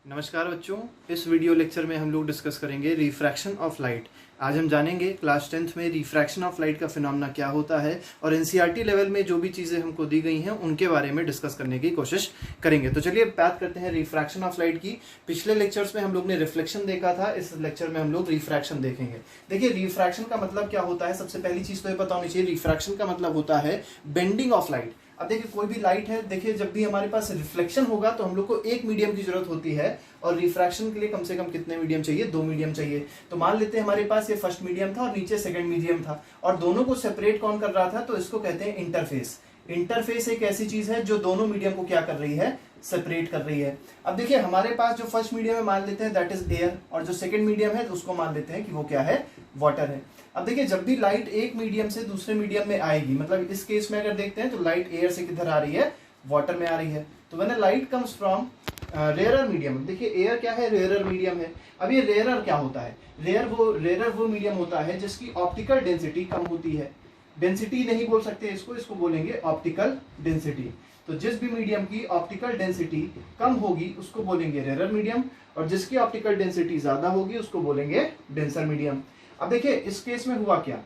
नमस्कार बच्चों, इस वीडियो लेक्चर में हम लोग डिस्कस करेंगे रिफ्रैक्शन ऑफ लाइट। आज हम जानेंगे क्लास 10th में रिफ्रैक्शन ऑफ लाइट का फिनोमेना क्या होता है और एनसीईआरटी लेवल में जो भी चीज़ें हमको दी गई हैं उनके बारे में डिस्कस करने की कोशिश करेंगे। तो चलिए बात करते हैं रिफ्रैक्शन ऑफ लाइट की। पिछले लेक्चर्स में हम लोग ने रिफ्लेक्शन देखा था, इस लेक्चर में हम लोग रिफ्रैक्शन देखेंगे। देखिए रिफ्रैक्शन का मतलब क्या होता है, सबसे पहली चीज़ तो ये पता होनी चाहिए, रिफ्रैक्शन का मतलब होता है बेंडिंग ऑफ लाइट। अब देखिए कोई भी लाइट है, देखिए जब भी हमारे पास रिफ्लेक्शन होगा तो हम लोग को एक मीडियम की जरूरत होती है और रिफ्रैक्शन के लिए कम से कम कितने मीडियम चाहिए, दो मीडियम चाहिए। तो मान लेते हैं हमारे पास ये फर्स्ट मीडियम था और नीचे सेकंड मीडियम था और दोनों को सेपरेट कौन कर रहा था, तो इसको कहते हैं इंटरफेस। इंटरफेस एक ऐसी चीज है जो दोनों मीडियम को क्या कर रही है, सेपरेट कर रही है। अब देखिए हमारे पास जो फर्स्ट मीडियम है मान लेते हैं दैट इज एयर, और जो सेकंड मीडियम है तो उसको मान लेते हैं कि वो क्या है, वाटर है। अब देखिए जब भी लाइट एक मीडियम से दूसरे मीडियम में आएगी, मतलब इस केस में अगर देखते हैं तो लाइट एयर से किधर आ रही है, वाटर में आ रही है। तो when light comes from rarer medium, देखिए एयर क्या है, रेयरर मीडियम है। अब ये रेयरर क्या होता है, रेयरर वो मीडियम होता है जिसकी ऑप्टिकल डेंसिटी कम होती है। डेंसिटी नहीं बोल सकते इसको बोलेंगे ऑप्टिकल डेंसिटी। तो जिस भी मीडियम की ऑप्टिकल डेंसिटी कम होगी उसको बोलेंगे रेयरर मीडियम, और जिसकी ऑप्टिकल डेंसिटी ज्यादा होगी उसको बोलेंगे डेंसर मीडियम। अब देखिए इस केस में हुआ क्या,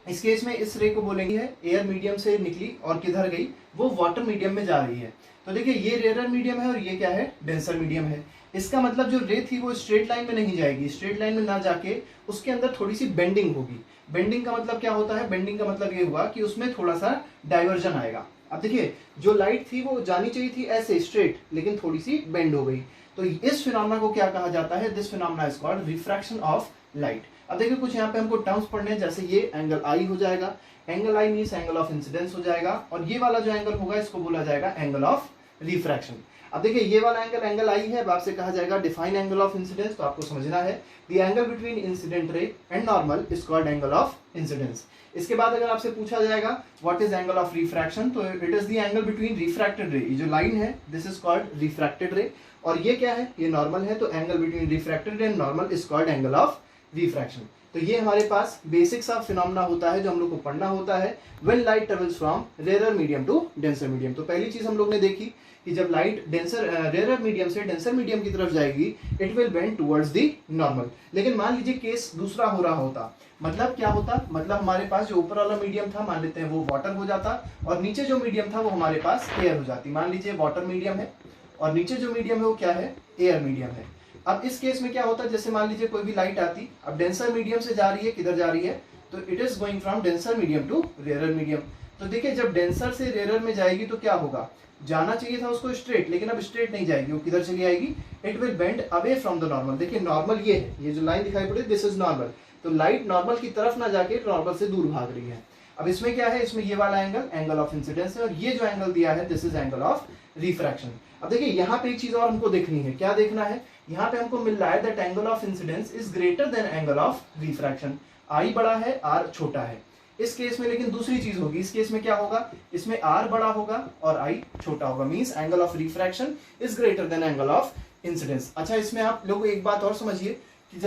इस केस में इस रे को बोलेंगे एयर मीडियम से निकली और किधर गई, वो वाटर मीडियम में जा रही है। तो देखिए ये रेयरर मीडियम है और ये क्या है, डेंसर मीडियम है। इसका मतलब जो रे थी वो स्ट्रेट लाइन में नहीं जाएगी, स्ट्रेट लाइन में ना जाके उसके अंदर थोड़ी सी बेंडिंग होगी। बेंडिंग का मतलब क्या होता है, बेंडिंग का मतलब ये हुआ कि उसमें थोड़ा सा डाइवर्जन आएगा। अब देखिए जो लाइट थी वो जानी चाहिए थी ऐसे स्ट्रेट, लेकिन थोड़ी सी बेंड हो गई। तो इस फिनोमेना को क्या कहा जाता है, this phenomena is called refraction of light. अब देखिए कुछ यहाँ पे हमको टर्म्स पढ़ने हैं, जैसे ये एंगल आई हो जाएगा, angle I means angle of incidence हो जाएगा, और ये वाला जो एंगल होगा इसको बोला जाएगा एंगल ऑफ रिफ्रैक्शन। अब देखिए ये वाला एंगल आई है, अब आपसे कहा जाएगा डिफाइन एंगल ऑफ इंसिडेंस, तो आपको समझना है the angle between incident ray and normal is called angle of incidence. इसके बाद अगर आपसे पूछा जाएगा what is angle of refraction, तो it is the angle between refracted ray, ये जो लाइन है दिस इज कॉल्ड रिफ्रैक्टेड रे, और ये क्या है, ये नॉर्मल है, तो एंगल बिटवीन रिफ्रैक्टेड रे and normal is called angle of refraction. तो ये हमारे पास बेसिक्स ऑफ फिनोमेना होता है जो हम लोग को पढ़ना होता है when light travels from rarer medium to denser medium. तो पहली चीज हम लोग ने देखी कि जब लाइट रेयरर मीडियम से डेंसर मीडियम की तरफ जाएगी it will bend towards the normal. लेकिन मान लीजिए केस दूसरा हो रहा होता, मतलब क्या होता, मतलब हमारे पास जो ऊपर वाला मीडियम था मान लेते हैं वो वाटर हो जाता और नीचे जो मीडियम था वो हमारे पास एयर हो जाती। मान लीजिए वाटर मीडियम है और नीचे जो मीडियम है वो क्या है, एयर मीडियम है। अब इस केस में क्या होता है, जैसे मान लीजिए कोई भी लाइट आती, अब डेंसर मीडियम से जा रही है, किधर जा रही है, तो it is going from denser medium to rarer medium. तो देखिए जब डेंसर से रेयरर में जाएगी तो क्या होगा, जाना चाहिए था उसको स्ट्रेट, लेकिन अब स्ट्रेट नहीं जाएगी, वो किधर चली आएगी, it will bend away from the normal. देखिए नॉर्मल ये है, ये जो लाइन दिखाई पड़ी दिस इज नॉर्मल, तो लाइट नॉर्मल की तरफ ना जाके नॉर्मल से दूर भाग रही है। अब इसमें क्या है, इसमें ये वाला एंगल ऑफ इंसिडेंस है, और ये जो एंगल दिया है this is angle of refraction. अब देखिए यहाँ पे एक चीज और हमको देखनी है, क्या देखना है, यहाँ पे हमको मिल रहा है that angle of incidence is greater than angle of refraction. I बड़ा है, आर छोटा है। इस केस में लेकिन दूसरी चीज होगी, इस केस में क्या होगा, इसमें आर बड़ा होगा और आई छोटा होगा, means angle of refraction is greater than angle of incidence. अच्छा इसमें आप लोग एक बात और समझिए कि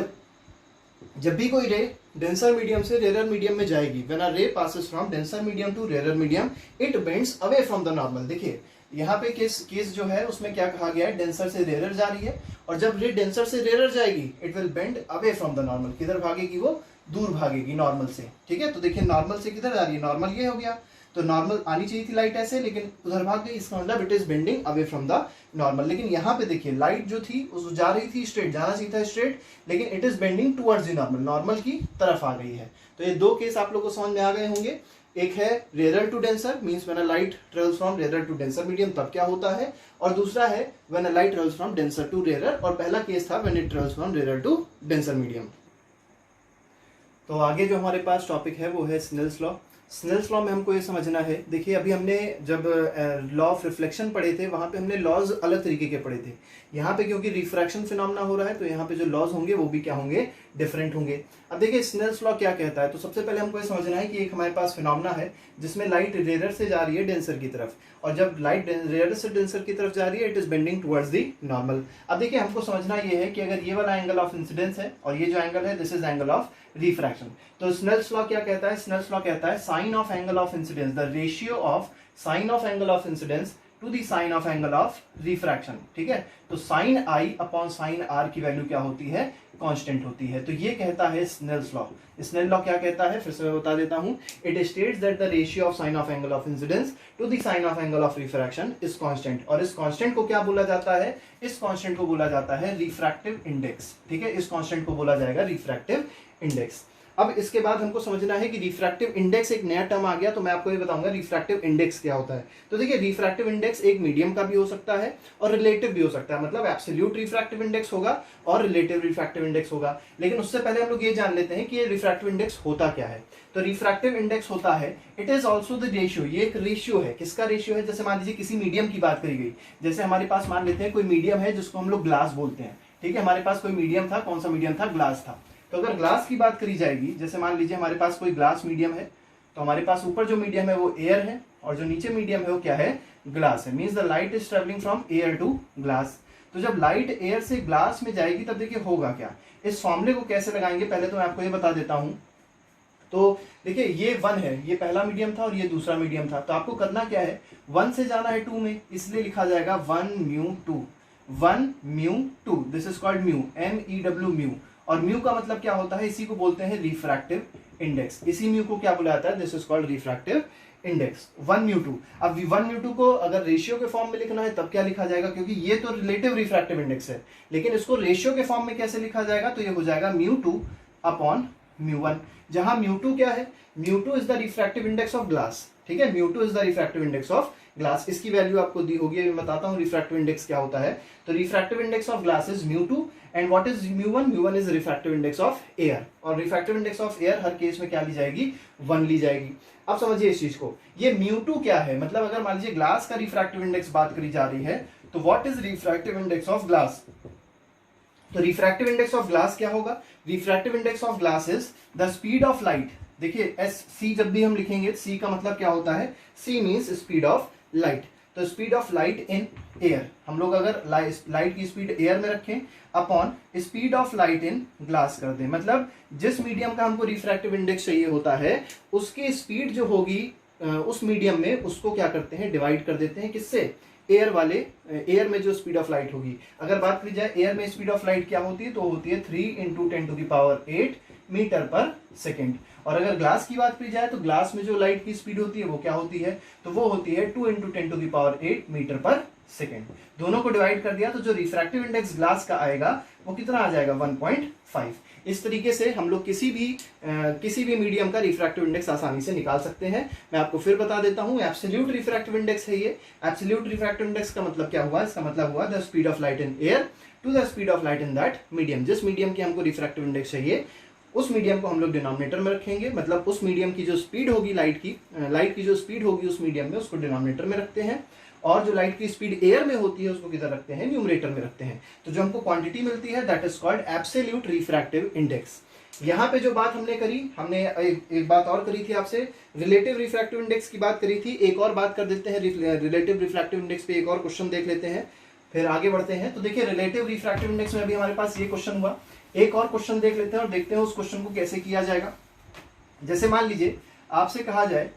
जब भी कोई रे डेंसर मीडियम से रेयरर मीडियम में जाएगी, when a ray passes from denser medium to rarer medium it bends away from the normal. देखिए यहाँ पे केस जो है उसमें क्या कहा गया है, डेंसर से रेयरर जा रही है, और जब रे डेंसर से रेयरर जाएगी it will bend away from the normal. किधर भागेगी, वो दूर भागेगी नॉर्मल से। ठीक है, तो देखिए नॉर्मल से किधर जा रही है, नॉर्मल ये हो गया, तो नॉर्मल आनी चाहिए थी लाइट ऐसे, लेकिन उधर भाग गई, इसका मतलब it is bending away from the normal. लेकिन यहाँ पे देखिए लाइट जो थी उस जा रही थी स्ट्रेट, जाना चाहिए था स्ट्रेट, लेकिन it is bending towards the normal, normal की तरफ आ गई है। तो ये दो केस आप लोग को समझ में आ गए होंगे, एक है rarer to denser means when a light travels from rarer to denser medium तब क्या होता है, और दूसरा है when a light travels from denser to rarer, और पहला केस था when it travels from rarer to denser medium. तो आगे जो हमारे पास टॉपिक है वो है स्नेल्स लॉ। स्नेल्स लॉ में हमको ये समझना है, देखिए अभी हमने जब लॉ ऑफ रिफ्लेक्शन पढ़े थे वहां पे हमने लॉज अलग तरीके के पढ़े थे। यहाँ पे क्योंकि रिफ्रैक्शन फिनोमेना हो रहा है तो यहाँ पे जो लॉज होंगे वो भी क्या होंगे, डिफरेंट होंगे। अब देखिए स्नेल्स लॉ क्या कहता है, तो सबसे पहले हमको ये समझना है कि एक हमारे पास फिनोमेना है जिसमें लाइट रेयरर से जा रही है डेंसर की तरफ, और जब लाइट रेयरर से डेंसर की तरफ जा रही है it is bending towards the normal. अब देखिए हमको समझना ये है कि अगर ये वाला एंगल ऑफ इंसिडेंस है और ये जो एंगल है this is angle of refraction, तो स्नेल्स लॉ क्या कहता है, स्नेल्स लॉ कहता है sine of angle of incidence, the ratio of sine of angle of incidence to the sine of angle of refraction. ठीक है, तो sine i upon sine r की वैल्यू क्या होती है, कांस्टेंट होती है। तो ये कहता है स्नेल्स लॉ। स्नेल लॉ क्या कहता है, फिर से मैं बता देता हूं, it states that the ratio of sine of angle of incidence to the sine of angle of refraction is constant. और इस कांस्टेंट को क्या बोला जाता है, इस कांस्टेंट को बोला जाता है रिफ्रैक्टिव इंडेक्स। ठीक है, इस कांस्टेंट को बोला जाएगा रिफ्रैक्टिव इंडेक्स। अब इसके बाद हमको समझना है कि रिफ्रैक्टिव इंडेक्स एक नया टर्म आ गया, तो मैं आपको ये बताऊंगा रिफ्रैक्टिव इंडेक्स क्या होता है। तो देखिए, रिफ्रैक्टिव इंडेक्स एक मीडियम का भी हो सकता है और रिलेटिव भी हो सकता है, मतलब एब्सोल्यूट रिफ्रैक्टिव इंडेक्स होगा और रिलेटिव रिफ्रैक्टिव इंडेक्स होगा। लेकिन उससे पहले हम लोग ये जान लेते हैं कि ये रिफ्रैक्टिव इंडेक्स होता क्या है। तो रिफ्रैक्टिव इंडेक्स होता है, it is also the ratio, ये एक रेशियो है। किसका रेशियो है, जैसे मान लीजिए किसी मीडियम की बात करी गई, जैसे हमारे पास मान लेते हैं कोई मीडियम है जिसको हम लोग ग्लास बोलते हैं। ठीक है, हमारे पास कोई मीडियम था, कौन सा मीडियम था, ग्लास था। तो अगर ग्लास की बात करी जाएगी, जैसे मान लीजिए हमारे पास कोई ग्लास मीडियम है, तो हमारे पास ऊपर जो मीडियम है वो एयर है और जो नीचे मीडियम है वो क्या है, ग्लास है। Means the light is travelling from air to glass. तो जब लाइट एयर से ग्लास में जाएगी तब देखिए होगा क्या। इस फॉर्मूले को कैसे लगाएंगे, पहले तो मैं आपको ये बता देता हूं। तो देखिए, ये 1 है, ये पहला मीडियम था और ये दूसरा मीडियम था। तो आपको करना क्या है, 1 से जाना है 2 में, इसलिए लिखा जाएगा 1 mu 2, 1 mu 2। This is called mu, MEW mu. और म्यू का मतलब क्या होता है, इसी को बोलते हैं रिफ्रैक्टिव इंडेक्स। इसी म्यू को क्या बोला जाता है, this is called refractive index, 1 mu 2। अब 1 म्यू 2 को अगर रेशियो के फॉर्म में लिखना है तब क्या लिखा जाएगा, क्योंकि ये तो रिलेटिव रिफ्रैक्टिव इंडेक्स है, लेकिन इसको रेशियो के फॉर्म में कैसे लिखा जाएगा, तो ये हो जाएगा म्यू 2 अपॉन म्यू 1। जहां म्यू 2 क्या है, mu 2 is the refractive index of glass. ठीक है, mu 2 is the refractive index of glass. इसकी वैल्यू आपको दी होगी, मैं बताता हूं रिफ्रैक्टिव इंडेक्स क्या होता है। तो refractive index of glass is mu 2 and what is mu 1, mu 1 is refractive index of air. और रिफ्रैक्टिव इंडेक्स ऑफ एयर हर केस में क्या ली जाएगी, 1 ली जाएगी। अब समझिए इस चीज को, ये म्यू 2 क्या है, मतलब अगर मान लीजिए ग्लास का रिफ्रैक्टिव इंडेक्स बात करी जा रही है, तो what is refractive index of glass. तो रिफ्रैक्टिव इंडेक्स ऑफ ग्लास क्या होगा, refractive index of glass is the speed of light. देखिए SC जब भी हम लिखेंगे, C का मतलब क्या होता है, C means speed of light. तो speed of light in air, हम लोग अगर लाइट की स्पीड एयर में रखें upon speed of light in glass कर दें, मतलब जिस मीडियम का हमको रिफ्रैक्टिव इंडेक्स चाहिए होता है, उसकी स्पीड जो होगी उस मीडियम में, उसको क्या करते हैं, डिवाइड कर देते हैं किससे, एयर वाले, एयर में जो स्पीड ऑफ लाइट होगी। अगर बात करी जाए एयर में स्पीड ऑफ लाइट क्या होती है, तो होती है 3 × 10⁸ मीटर पर सेकेंड। और अगर ग्लास की बात करी जाए तो ग्लास में जो लाइट की स्पीड होती है वो क्या होती है, तो वो होती है 2 × 10⁸ मीटर पर सेकेंड। दोनों को डिवाइड कर दिया तो जो रिफ्रैक्टिव इंडेक्स ग्लास का आएगा वो कितना आ जाएगा, 1.5। इस तरीके से हम लोग किसी भी मीडियम का रिफ्रैक्टिव इंडेक्स आसानी से निकाल सकते हैं। मैं आपको फिर बता देता हूं, एब्सोल्यूट रिफ्रैक्टिव इंडेक्स है ये। एब्सोल्यूट रिफ्रैक्टिव इंडेक्स का मतलब क्या हुआ, इसका मतलब हुआ the speed of light in air to the speed of light in that medium. जिस मीडियम की हमको रिफ्रैक्टिव इंडेक्स चाहिए उस मीडियम को हम लोग डिनोमिनेटर में रखेंगे, मतलब उस मीडियम की जो स्पीड होगी लाइट की जो स्पीड होगी उस मीडियम में, उसको डिनोमिनेटर में रखते हैं। और जो लाइट की स्पीड एयर में होती है उसको किधर रखते हैं, न्यूमरेटर में रखते हैं। तो जो हमको क्वांटिटी मिलती है that is called absolute refractive index. यहाँ पे जो बात हमने करी, हमने एक बात और करी थी आपसे, रिलेटिव रिफ्रैक्टिव इंडेक्स की बात करी थी। एक और बात कर देते हैं, रिलेटिव रिफ्रैक्टिव इंडेक्स पे एक और क्वेश्चन देख लेते हैं, फिर आगे बढ़ते हैं। तो देखिए, रिलेटिव रिफ्रैक्टिव इंडेक्स में अभी हमारे पास ये क्वेश्चन हुआ, एक और क्वेश्चन देख लेते हैं और देखते हैं उस क्वेश्चन को कैसे किया जाएगा। जैसे मान लीजिए आपसे कहा जाए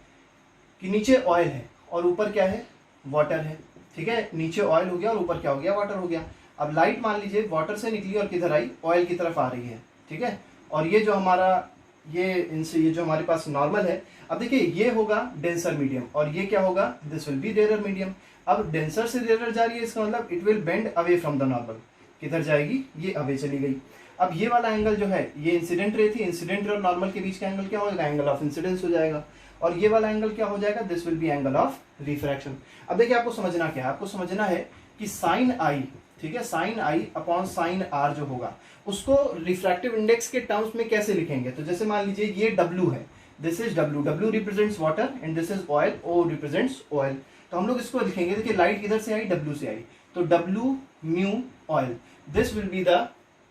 कि नीचे ऑयल है और ऊपर क्या है, वाटर है। ठीक है, नीचे ऑयल हो गया और ऊपर क्या हो गया, वाटर हो गया। अब लाइट मान लीजिए वाटर से निकली और किधर आई, ऑयल की तरफ आ रही है। ठीक है, और ये जो हमारा ये जो हमारे पास नॉर्मल है, अब देखिए ये होगा डेंसर मीडियम और ये क्या होगा, this will be rare medium. अब डेंसर से रेयर जा रही है, इसका मतलब it will bend away from the normal. किधर जाएगी, ये अवे चली गई। अब ये वाला एंगल जो है, ये इंसिडेंट रे थी, इंसिडेंट रे और नॉर्मल के बीच का एंगल क्या हो जाएगा, एंगल ऑफ इंसिडेंस हो जाएगा। और ये वाला एंगल क्या हो जाएगा, this will B angle of refraction. अब देखिए आपको समझना क्या है, आपको समझना है कि साइन आई, ठीक है, sine i upon sine r जो होगा उसको रिफ्रैक्टिव इंडेक्स के टर्म्स में कैसे लिखेंगे। तो जैसे मान लीजिए ये W है, this is W represents water and this is oil, O represents oil. तो हम लोग इसको लिखेंगे, देखिए लाइट किधर से आई, W से आई, तो W mu oil, this will be the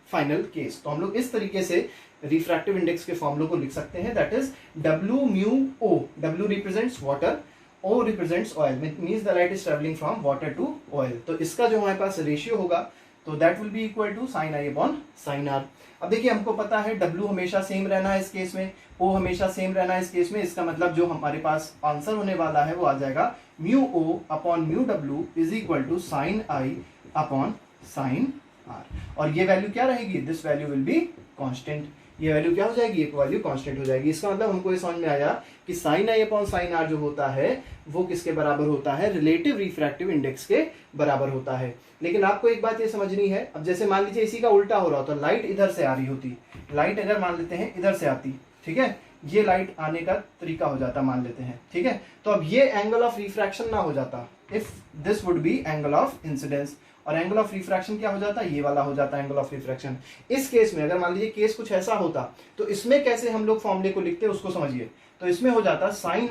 final case. तो हम लोग इस तरीके से रिफ्रैक्टिव इंडेक्स के फॉर्मूले को लिख सकते हैं, that is W mu O। W represents water, O represents oil, means the light is travelling from water to oil. तो इसका जो हमारे पास रेशियो होगा तो that will be equal to sine i upon sine r. अब देखिए हमको पता है W हमेशा सेम रहना है इस केस में, O हमेशा सेम रहना है इस केस में। इसका मतलब जो हमारे पास आंसर होने वाला है वो आ जाएगा mu O upon mu W is equal to sine i upon sine r. और ये वैल्यू क्या रहेगी, this value will be constant. ये वैल्यू क्या हो जाएगी, एक वैल्यू कांस्टेंट हो जाएगी। इसका मतलब हमको ये समझ में आया कि sine i upon sine r जो होता है वो किसके बराबर होता है, रिलेटिव रिफ्रैक्टिव इंडेक्स के बराबर होता है। लेकिन आपको एक बात ये समझनी है, अब जैसे मान लीजिए इसी का उल्टा हो रहा हो तो लाइट इधर से आ रही होती, लाइट अगर मान लेते हैं इधर से आती, ठीक है, ये लाइट आने का तरीका हो जाता मान लेते हैं, ठीक है, तो अब ये एंगल ऑफ रिफ्रैक्शन ना हो जाता, if this would be angle of incidence, और एंगल ऑफ रिफ्रैक्शन क्या हो जाता, ये वाला हो जाता एंगल ऑफ रिफ्रैक्शन। इस केस में अगर मान लीजिए केस कुछ ऐसा होता तो इसमें कैसे हम लोग फॉर्मूले को लिखते हैं उसको समझिए। तो इसमें हो जाता sine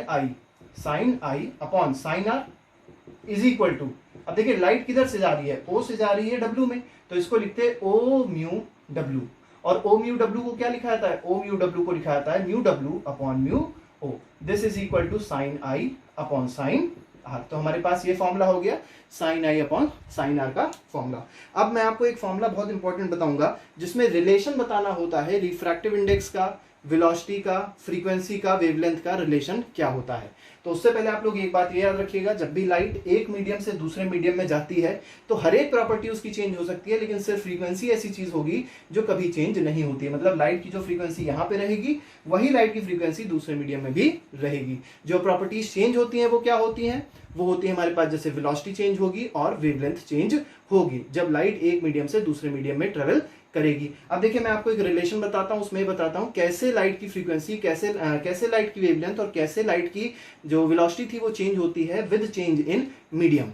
i upon sine r is equal to, अब देखिए लाइट किधर से जा रही है, O से जा रही है W में, तो इसको लिखते हैं O म्यू W, और O म्यू W को क्या लिखा जाता है, O म्यू W को लिखा जाता है mu W upon mu O। This is equal to sine i upon sine r. तो हमारे पास ये फॉर्मूला हो गया sine i upon sine r का फॉर्मूला। अब मैं आपको एक फॉर्मूला बहुत इंपॉर्टेंट बताऊंगा जिसमें रिलेशन बताना होता है रिफ्रैक्टिव इंडेक्स का, वेलोसिटी का, फ्रीक्वेंसी का, वेवलेंथ का रिलेशन क्या होता है। तो उससे पहले आप लोग एक बात ये याद रखिएगा, जब भी लाइट एक मीडियम से दूसरे मीडियम में जाती है तो हर एक प्रॉपर्टी उसकी चेंज हो सकती है, लेकिन सिर्फ फ्रीक्वेंसी ऐसी चीज होगी जो कभी चेंज नहीं होती है। मतलब लाइट की जो फ्रीक्वेंसी यहाँ पे रहेगी वही लाइट की फ्रीक्वेंसी दूसरे मीडियम में भी रहेगी। जो प्रॉपर्टीज चेंज होती है वो क्या होती है, वो होती है हमारे पास जैसे वेलोसिटी चेंज होगी और वेवलेंथ चेंज होगी जब लाइट एक मीडियम से दूसरे मीडियम में ट्रेवल करेगी। अब देखिए मैं आपको एक रिलेशन बताता हूं, उसमें बताता हूं कैसे लाइट की फ्रीक्वेंसी, कैसे लाइट की वेवलेंथ और कैसे लाइट की जो वेलोसिटी थी वो चेंज होती है विद चेंज इन मीडियम।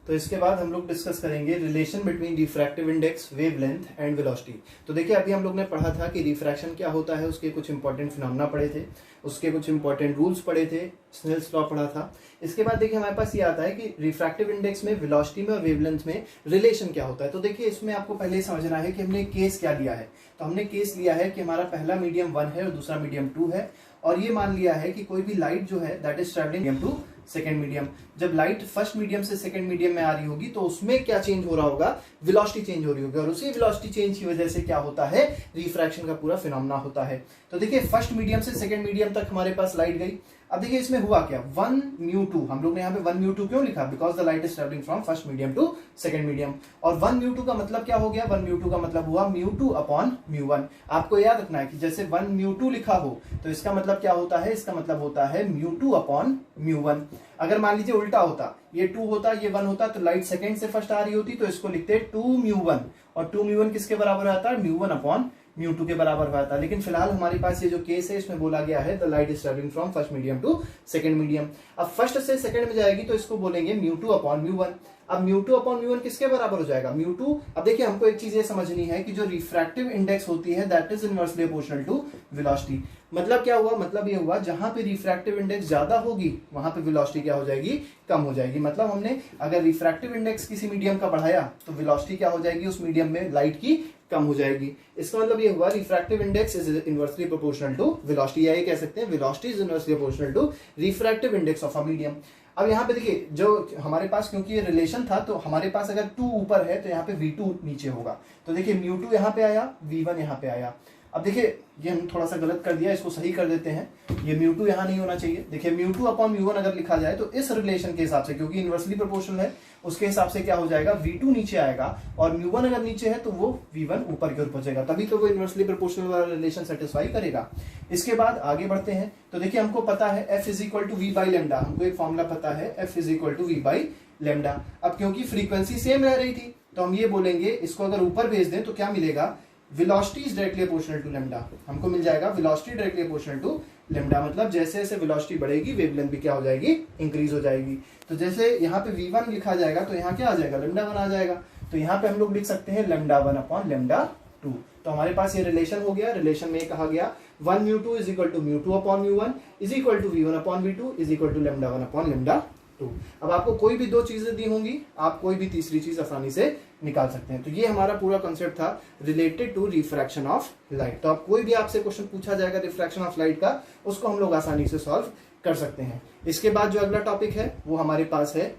तो इसके बाद हम लोग डिस्कस करेंगे relation between refractive index, wavelength and velocity. तो देखिए अभी हम लोग ने पढ़ा था कि रिफ्रैक्शन क्या होता है, उसके कुछ इंपॉर्टेंट फिनोमेना पढ़े थे, उसके कुछ इंपॉर्टेंट रूल्स पढ़े थे, स्नेल्स लॉ पढ़ा था। इसके बाद देखिए हमारे पास ये आता है कि रिफ्रैक्टिव इंडेक्स में, वेलोसिटी में और वेवलेंथ में रिलेशन क्या होता है। तो देखिए इसमें आपको पहले समझना है कि हमने केस क्या लिया है। तो हमने केस लिया है कि हमारा पहला मीडियम 1 है और दूसरा मीडियम 2 है, और ये मान लिया है कि कोई भी लाइट जो है that is travelling medium to second medium. जब लाइट फर्स्ट मीडियम से सेकंड मीडियम में आ रही होगी तो उसमें क्या चेंज हो रहा होगा, वेलोसिटी चेंज हो रही होगी, और उसी वेलोसिटी चेंज की वजह से क्या होता है, रिफ्रैक्शन का पूरा फिनोमेना होता है। तो देखिए फर्स्ट मीडियम से सेकंड मीडियम तक हमारे पास लाइट गई। अब देखिए इसमें हुआ क्या, 1 म्यू 2, हम लोग ने यहाँ पे 1 म्यू 2 क्यों लिखा, because the light is travelling from first medium to second medium. और 1 म्यू 2 का मतलब क्या हो गया, 1 म्यू 2 का मतलब हुआ म्यू 2 अपॉन म्यू 1। आपको याद रखना है कि जैसे 1 म्यू 2 लिखा हो तो इसका मतलब क्या होता है, इसका मतलब होता है म्यू 2 अपॉन म्यू 1। अगर मान लीजिए उल्टा होता, ये 2 होता ये 1 होता, तो लाइट सेकंड से फर्स्ट आ रही होती, तो इसको लिखते 2 म्यू 1, और 2 म्यू 1 किसके बराबर आता है, म्यू 1 अपॉन म्यू 2 के बराबर हुआ था। लेकिन फिलहाल हमारे पास ये जो केस है इसमें बोला गया है the light is travelling from first medium to second medium. अब फर्स्ट से सेकंड में जाएगी तो इसको बोलेंगे म्यू 2 अपॉन म्यू 1। अब म्यू 2 अपॉन म्यू 1 किसके बराबर हो जाएगा, म्यू 2। अब देखिए हमको एक चीज ये समझनी है कि जो रिफ्रैक्टिव इंडेक्स होती है that is inversely proportional to velocity. मतलब क्या हुआ, मतलब ये हुआ जहां पे रिफ्रैक्टिव इंडेक्स ज्यादा होगी वहां पे वेलोसिटी क्या हो जाएगी, कम हो जाएगी। मतलब हमने अगर रिफ्रैक्टिव इंडेक्स किसी मीडियम का बढ़ाया तो वेलोसिटी क्या हो जाएगी, उस मीडियम में लाइट की कम हो जाएगी। इसका मतलब ये हुआ refractive index is inversely proportional to velocity, या ये कह सकते हैं velocity is inversely proportional to refractive index of a medium. अब यहाँ पे देखिए जो हमारे पास, क्योंकि ये रिलेशन था तो हमारे पास अगर 2 ऊपर है तो यहाँ पे V2 नीचे होगा। तो देखिए म्यू 2 यहाँ पे आया, V1 यहाँ पे आया। अब देखिए ये हम थोड़ा सा गलत कर दिया, इसको सही कर देते हैं, ये म्यू 2 यहाँ नहीं होना चाहिए। देखिए म्यू 2 अपॉन म्यू 1 अगर लिखा जाए तो इस रिलेशन के हिसाब से, क्योंकि इनवर्सली प्रोपोर्शनल है, उसके हिसाब से क्या हो जाएगा, V2 नीचे आएगा, और म्यू 1 अगर नीचे है तो वो V1 ऊपर की ओर पहुंचेगा, तभी तो वो इनवर्सली प्रोपोर्शनल वाला रिलेशन सेटिस्फाई करेगा। इसके बाद आगे बढ़ते हैं। तो देखिए हमको पता है F is equal to V by lambda, हमको एक फॉर्मूला पता है F is equal to V by lambda. अब क्योंकि फ्रीक्वेंसी सेम रह रही थी तो हम ये बोलेंगे, इसको अगर ऊपर भेज दें तो क्या मिलेगा, velocity is directly proportional to lambda. हमको मिल जाएगा velocity directly proportional to lambda, मतलब जैसे जैसे वेलोसिटी बढ़ेगी वेवलेंथ भी क्या हो जाएगी, इंक्रीज हो जाएगी। तो जैसे यहाँ पे V1 लिखा जाएगा तो यहाँ क्या आ जाएगा, लैम्डा 1 आ जाएगा। तो यहाँ पे हम लोग लिख सकते हैं लैम्डा 1 अपॉन लैम्डा 2। तो हमारे पास ये रिलेशन हो गया। रिलेशन में कहा गया 1 mu 2 is equal to mu 2 upon mu 1 is equal to V1 upon V2 is equal to lambda 1 upon lambda 2। अब आपको कोई भी 2 चीजें दी होंगी, आप कोई भी तीसरी चीज आसानी से निकाल सकते हैं। तो ये हमारा पूरा कॉन्सेप्ट था related to refraction of light. तो अब कोई भी आपसे क्वेश्चन पूछा जाएगा रिफ्रैक्शन ऑफ लाइट का, उसको हम लोग आसानी से सॉल्व कर सकते हैं। इसके बाद जो अगला टॉपिक है वो हमारे पास है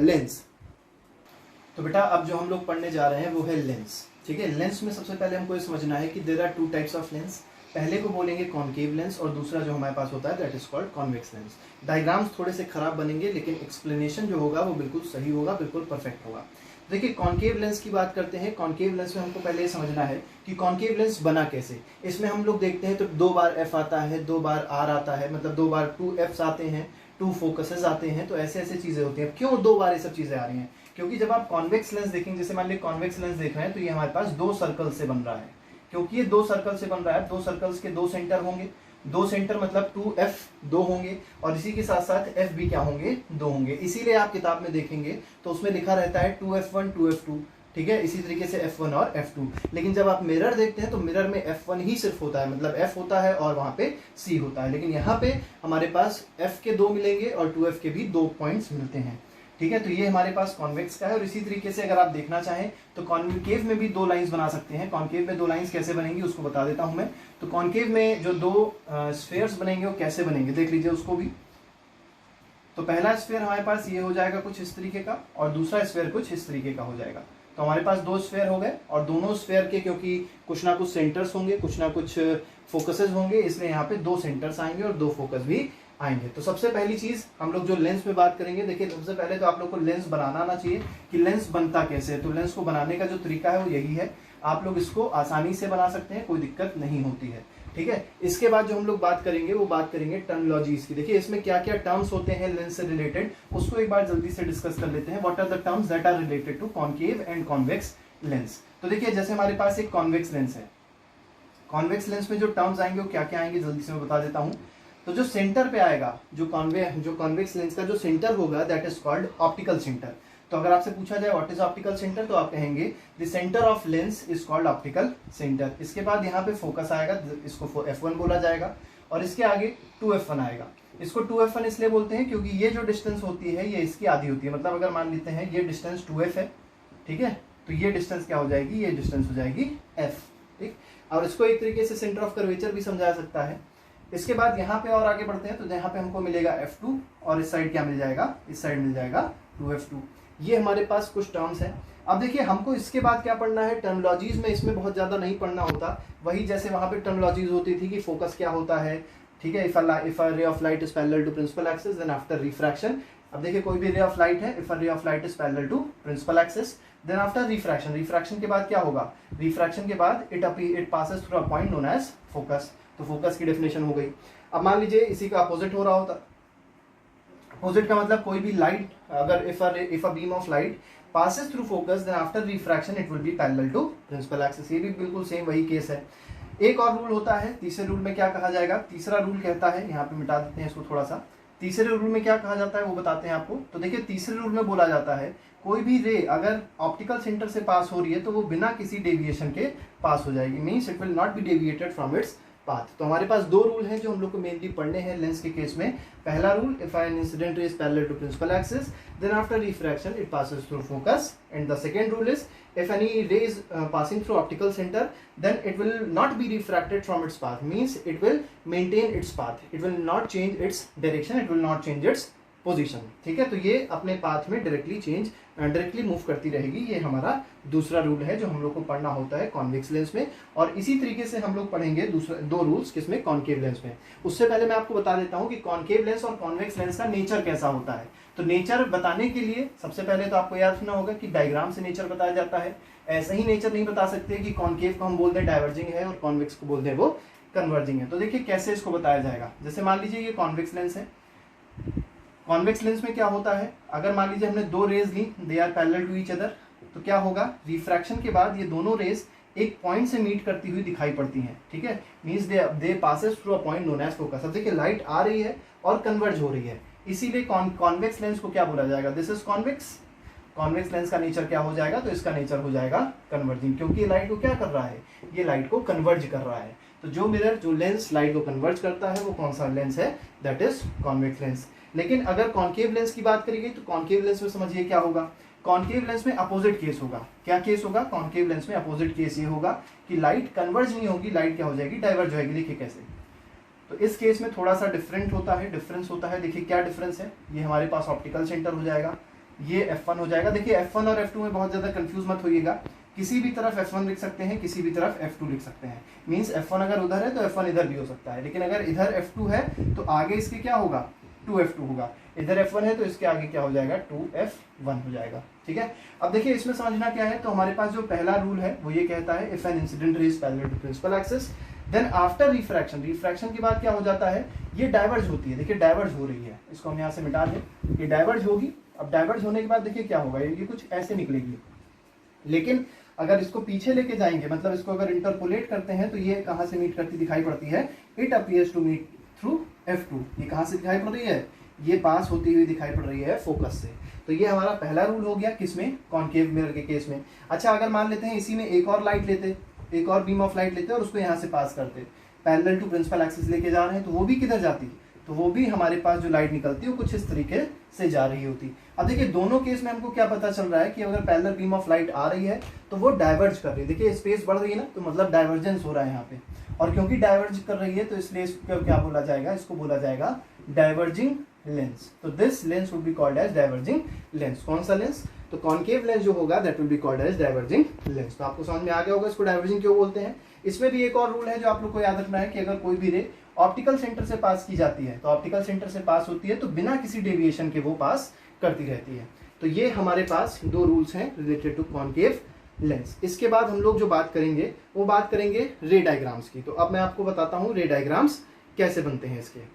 लेंस। तो बेटा अब जो हम लोग पढ़ने जा रहे हैं वो है लेंस। ठीक है, लेंस में सबसे पहले हमको ये समझना है कि there are two types of lens. पहले को बोलेंगे कॉन्केव लेंस और दूसरा जो हमारे पास होता है that is called convex lens. Diagrams थोड़े से खराब बनेंगे लेकिन एक्सप्लेनेशन जो होगा वो बिल्कुल सही होगा, बिल्कुल परफेक्ट होगा। देखिए कॉन्केव लेंस की बात करते हैं। कॉन्केव लेंस में हमको पहले ये समझना है कि कॉन्केव लेंस बना कैसे। इसमें हम लोग देखते हैं तो 2 बार एफ आता है, 2 बार आर आता है, मतलब 2 बार 2 एफ्स आते हैं, 2 फोकसेस आते हैं। तो ऐसे ऐसे चीजें होती हैं। क्यों 2 बार ये सब चीजें आ रही हैं? क्योंकि जब आप कॉन्वेक्स लेंस देखेंगे, जैसे मान लीजिए कॉन्वेक्स लेंस देख रहे हैं तो ये हमारे पास 2 सर्कल से बन रहा है। क्योंकि ये 2 सर्कल से बन रहा है, 2 सर्कल्स के 2 सेंटर होंगे। 2 सेंटर मतलब 2F 2 होंगे और इसी के साथ साथ F भी क्या होंगे? 2 होंगे। इसीलिए आप किताब में देखेंगे तो उसमें लिखा रहता है 2F1 2F2। ठीक है, इसी तरीके से F1 और F2। लेकिन जब आप मिरर देखते हैं तो मिरर में F1 ही सिर्फ होता है, मतलब F होता है और वहां पे C होता है। लेकिन यहाँ पे हमारे पास F के 2 मिलेंगे और 2F के भी 2 पॉइंट्स मिलते हैं। ठीक है, तो ये हमारे पास कॉन्वेक्स का है। और इसी तरीके से अगर आप देखना चाहें तो कॉन्केव में भी 2 लाइंस बना सकते हैं। कॉन्केव में 2 लाइंस कैसे बनेंगी उसको बता देता हूं मैं। तो कॉन्केव में जो 2 स्फेयर्स बनेंगे वो कैसे बनेंगे देख लीजिए उसको भी। तो पहला स्फेयर हमारे पास ये हो जाएगा कुछ इस तरीके का और दूसरा स्फेयर कुछ इस तरीके का हो जाएगा। तो हमारे पास 2 स्फेयर हो गए और दोनों स्फेयर के क्योंकि कुछ ना कुछ सेंटर्स होंगे, कुछ ना कुछ फोकसेस होंगे, इसलिए यहाँ पे 2 सेंटर्स आएंगे और 2 फोकस भी आएंगे। तो सबसे पहली चीज हम लोग जो लेंस में बात करेंगे, देखिए सबसे पहले तो आप लोग को लेंस बनाना आना चाहिए कि लेंस बनता कैसे है। तो लेंस को बनाने का जो तरीका है वो यही है। आप लोग इसको आसानी से बना सकते हैं, कोई दिक्कत नहीं होती है। ठीक है, इसके बाद जो हम लोग बात करेंगे वो बात करेंगे टर्मिनोलॉजीज की। देखिए इसमें क्या क्या टर्म्स होते हैं लेंस से रिलेटेड, उसको एक बार जल्दी से डिस्कस कर लेते हैं। What are the terms that are related to concave and convex lens. तो देखिए जैसे हमारे पास एक कॉन्वेक्स लेंस है, कॉन्वेक्स लेंस में जो टर्म्स आएंगे वो क्या क्या आएंगे जल्दी से मैं बता देता हूं। तो जो सेंटर पे आएगा, जो कॉन्वेक्स लेंस का जो सेंटर होगा that is called optical centre. तो अगर आपसे पूछा जाए व्हाट इज ऑप्टिकल सेंटर तो आप कहेंगे the centre of lens is called optical centre. इसके बाद यहाँ पे फोकस आएगा, इसको F1 बोला जाएगा और इसके आगे 2F1 आएगा। इसको 2F1 इसलिए बोलते हैं क्योंकि ये जो डिस्टेंस होती है ये इसकी आधी होती है। मतलब अगर मान लेते हैं ये डिस्टेंस 2F है, ठीक है, तो ये डिस्टेंस क्या हो जाएगी? ये डिस्टेंस हो जाएगी F। ठीक, और इसको एक तरीके से सेंटर ऑफ कर्वेचर भी समझा सकता है। इसके बाद यहाँ पे और आगे बढ़ते हैं तो यहाँ पे हमको मिलेगा F2 और इस साइड क्या मिल जाएगा? इस साइड मिल जाएगा 2F2। ये हमारे पास कुछ टर्म्स हैं। अब देखिए हमको इसके बाद क्या पढ़ना है, टर्मिनोलॉजीज में इसमें बहुत ज्यादा नहीं पढ़ना होता। वही जैसे वहां पे टर्मिनोलॉजीज होती थी कि फोकस क्या होता है, ठीक है, if a ray of light is parallel to principal axis then after refraction. अब देखिए कोई भी रे ऑफ लाइट है, if a ray of light is parallel to principal axis then after refraction. Refraction के बाद क्या होगा? रिफ्रैक्शन के बाद it passes through a point known as focus. तो फोकस की डेफिनेशन हो गई। अब मान लीजिए इसी का अपोजिट हो रहा होता। अपोजिट का मतलब कोई भी लाइट, अगर if a beam of light passes through focus then after refraction it will be parallel to principal axis। ये भी बिल्कुल सेम वही केस है। एक और रूल होता है, तीसरे रूल में क्या कहा जाएगा? तीसरा रूल कहता है, यहाँ पे मिटा देते हैं इसको थोड़ा सा। तीसरे रूल में क्या कहा जाता है वो बताते हैं आपको। तो देखिए तीसरे रूल में बोला जाता है कोई भी रे अगर ऑप्टिकल सेंटर से पास हो रही है तो वो बिना किसी डेविएशन के पास हो जाएगी, means it will not be deviated from its path. तो हमारे पास 2 रूल हैं जो हम लोग को मेनली पढ़ने हैं लेंस के केस में। पहला rule, if an incident ray is parallel to principal axis then after refraction it passes through focus. And the second rule is if any ray is passing through optical center then it will not be refracted from its path, means it will maintain its path, it will not change its direction, it will not change its position। ठीक है, तो ये अपने path में directly move करती रहेगी। ये हमारा दूसरा रूल है जो हम लोग को पढ़ना होता है कॉन्वेक्स लेंस में। और इसी तरीके से हम लोग पढ़ेंगे दूसरा 2 रूल्स किसमें? कॉन्केव लेंस में। उससे पहले मैं आपको बता देता हूं कि कॉन्केव लेंस और कॉन्वेक्स लेंस का नेचर कैसा होता है। तो नेचर बताने के लिए सबसे पहले तो आपको याद रखना होगा कि डायग्राम से नेचर बताया जाता है। ऐसे ही नेचर नहीं बता सकते कि कॉन्केव को हम बोल दें डाइवर्जिंग है और कॉन्वेक्स को बोल दें वो कन्वर्जिंग है। तो देखिए कैसे इसको बताया जाएगा। जैसे मान लीजिए ये कॉन्वेक्स लेंस है। कॉन्वेक्स लेंस में क्या होता है, अगर मान लीजिए हमने 2 रेज ली, they are parallel to each other, तो क्या होगा? रिफ्रैक्शन के बाद ये दोनों रेज एक पॉइंट से मीट करती हुई दिखाई पड़ती हैं। ठीक है, means they passes through a point known as focus. अब देखिए लाइट आ रही है और कन्वर्ज हो रही है, इसीलिए कॉन्वेक्स लेंस को क्या बोला जाएगा? This is convex. Convex lens का नेचर क्या हो जाएगा? तो इसका नेचर हो जाएगा कन्वर्जिंग, क्योंकि ये लाइट को क्या कर रहा है? ये लाइट को कन्वर्ज कर रहा है। तो जो लेंस लाइट को कन्वर्ज करता है वो कौन सा लेंस है? That is convex lens. लेकिन अगर कॉन्केव लेंस की बात करेंगे तो कॉन्केव लेंस में समझिए क्या होगा। कॉन्केव लेंस में अपोजिट केस होगा। क्या केस होगा? कॉन्केव लेंस में अपोजिट केस ये होगा कि लाइट कन्वर्ज नहीं होगी, लाइट क्या हो जाएगी? डाइवर्ज हो जाएगी। देखिए कैसे। तो इस केस में थोड़ा सा डिफरेंस होता है। देखिए क्या डिफरेंस है। ये हमारे पास ऑप्टिकल सेंटर हो जाएगा, ये F1 हो जाएगा। देखिए F1 और F2 में बहुत ज्यादा कंफ्यूज मत होइएगा, किसी भी तरफ F1 लिख सकते हैं, किसी भी तरफ F2 लिख सकते हैं। मींस F1 अगर उधर है तो F1 इधर भी हो सकता है, लेकिन अगर इधर F2 है तो आगे इसके क्या होगा, 2F2 होगा। इधर F1 है तो इसके आगे क्या हो जाएगा, 2F1 हो जाएगा। ठीक है, अब देखिए इसमें समझना क्या है। तो हमारे पास जो पहला रूल है वो ये कहता है if an incident ray is parallel to principal axis then after refraction, refraction के बाद क्या हो जाता है, ये डाइवर्ज होती है। देखिए डाइवर्ज हो रही है, इसको हम यहाँ से मिटा दें, ये डाइवर्ज होगी। अब डाइवर्ज होने के बाद देखिए क्या होगा, ये कुछ ऐसे निकलेगी। लेकिन अगर इसको पीछे लेके जाएंगे, मतलब इसको अगर इंटरपोलेट करते हैं तो ये कहाँ से मीट करती दिखाई पड़ती है, it appears to meet through F2। ये कहाँ से दिखाई पड़ रही है, ये पास होती हुई दिखाई पड़ रही है फोकस से। तो ये हमारा पहला रूल हो गया, किसमें, कॉन्केव मिरर के केस में। अच्छा अगर मान लेते हैं इसी में एक और लाइट लेते, एक और बीम ऑफ लाइट लेते और उसको यहाँ से पास करते, पैरेलल टू प्रिंसिपल एक्सिस लेके जा रहे हैं, तो वो भी किधर जाती, तो वो भी हमारे पास जो लाइट निकलती है वो कुछ इस तरीके से जा रही होती। अब देखिए दोनों केस में हमको क्या पता चल रहा है कि अगर पैरेलल बीम ऑफ लाइट आ रही है तो वो डाइवर्ज कर रही है। देखिए स्पेस बढ़ रही है ना, तो मतलब डाइवर्जेंस हो रहा है यहाँ पे, और क्योंकि डाइवर्ज कर रही है तो इसलिए इसको क्या बोला जाएगा, इसको बोला जाएगा डाइवर्जिंग लेंस। तो this lens would be called as diverging lens. कौन सा लेंस, तो कॉन्केव लेंस जो होगा that will be called as diverging lens. तो आपको समझ में आ गया होगा इसको डाइवर्जिंग क्यों बोलते हैं। इसमें भी एक और रूल है जो आप लोग को याद रखना है कि अगर कोई भी रे ऑप्टिकल सेंटर से पास की जाती है, तो ऑप्टिकल सेंटर से पास होती है तो बिना किसी डेविएशन के वो पास करती रहती है। तो ये हमारे पास दो रूल्स हैं रिलेटेड टू कॉन्केव लेंस। इसके बाद हम लोग जो बात करेंगे वो बात करेंगे रे डायग्राम्स की। तो अब मैं आपको बताता हूँ रे डायग्राम्स कैसे बनते हैं इसके।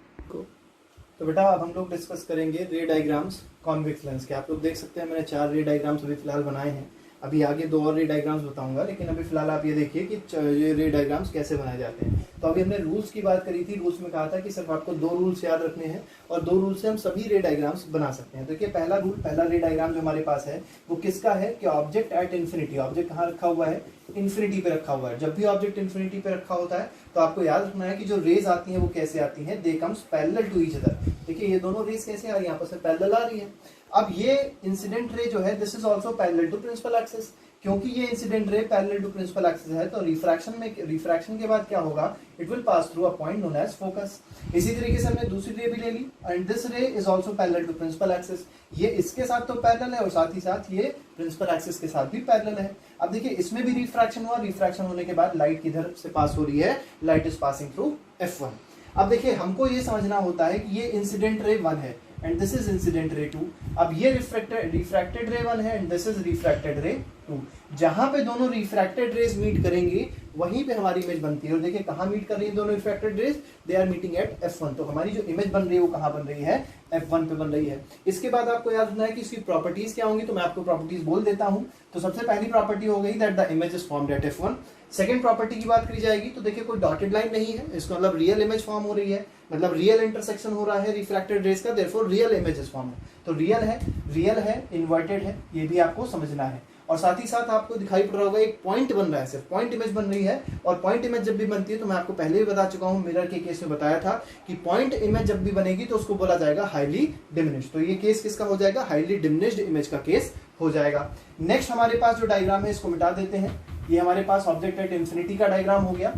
तो बेटा अब हम लोग डिस्कस करेंगे रे डायग्राम्स कॉन्वेक्स लेंस के। आप लोग देख सकते हैं मैंने 4 रे डायग्राम्स अभी फिलहाल बनाए हैं, अभी आगे 2 और रे डायग्राम्स बताऊंगा, लेकिन अभी फिलहाल आप ये देखिए कि ये रे डायग्राम्स कैसे बनाए जाते हैं। तो अभी हमने रूल्स की बात करी थी, रूल्स में कहा था कि सिर्फ आपको 2 रूल्स याद रखने हैं और 2 रूल से हम सभी रे डायग्राम्स बना सकते हैं। तो देखिए पहला रूल, पहला रे डायग्राम जो हमारे पास है वो किसका है कि ऑब्जेक्ट एट इन्फिनिटी, ऑब्जेक्ट कहाँ रखा हुआ है, इन्फिनिटी पे रखा हुआ है। जब भी ऑब्जेक्ट इन्फिनिटी पे रखा होता है तो आपको याद रखना है कि जो रेज आती हैं वो कैसे आती हैं, they comes parallel to each other. देखिए ये दोनों रेज कैसे आ रही है, आपस में पैरेलल आ रही है। अब ये इंसिडेंट रे जो है this is also parallel to principal axis, क्योंकि ये incident ray parallel to principal axis है तो रिफ्रैक्शन के बाद क्या होगा, it will pass through a point known as focus. इसी तरीके से हमने दूसरी रे भी ले ली, and this ray is also parallel to principal axis. ये इसके साथ तो पैरेलल है और साथ ही साथ ये प्रिंसिपल एक्सिस के साथ भी पैरेलल है। अब देखिए इसमें भी रिफ्रैक्शन हुआ, रिफ्रैक्शन होने के बाद लाइट किधर से पास हो रही है, light is passing through F1। अब देखिए हमको ये समझना होता है कि ये इंसिडेंट रे 1 है and this is incident ray 2। अब ये रिफ्रैक्टेड रे 1 है एंड दिस इज रिफ्रैक्टेड रे 2। जहां पे दोनों रिफ्रैक्टेड रेज मीट करेंगी वहीं पे हमारी इमेज बनती है। और देखिए कहाँ मीट कर रही है दोनों refracted rays, they are meeting at F1। तो हमारी जो इमेज बन रही है वो कहाँ बन रही है, F1 पे बन रही है। इसके बाद आपको याद रखना है कि इसकी प्रॉपर्टीज क्या होंगी, तो मैं आपको प्रॉपर्टीज बोल देता हूँ। तो सबसे पहली प्रॉपर्टी हो गई that the image is formed at F1। Second property की बात करी जाएगी तो देखिए कोई डॉटेड लाइन नहीं है, इसका मतलब रियल इमेज फॉर्म हो रही है, मतलब रियल इंटरसेक्शन हो रहा है रिफ्रैक्टेड रेज का, therefore real image is form. तो रियल है, इन्वर्टेड है, ये भी आपको समझना है। और साथ ही साथ आपको दिखाई पड़ रहा होगा एक पॉइंट बन रहा है, सिर्फ पॉइंट इमेज बन रही है। और पॉइंट इमेज जब भी बनती है तो मैं आपको पहले भी बता चुका हूं, मिरर के केस में बताया था कि पॉइंट इमेज जब भी बनेगी तो उसको बोला जाएगा हाईली डिमिनिश्ड। तो ये केस किसका हो जाएगा, हाईली डिमिनिश्ड इमेज का केस हो जाएगा। नेक्स्ट हमारे पास जो डायग्राम है इसको मिटा देते हैं। ये हमारे पास ऑब्जेक्ट एट इंफिनिटी का डायग्राम हो गया।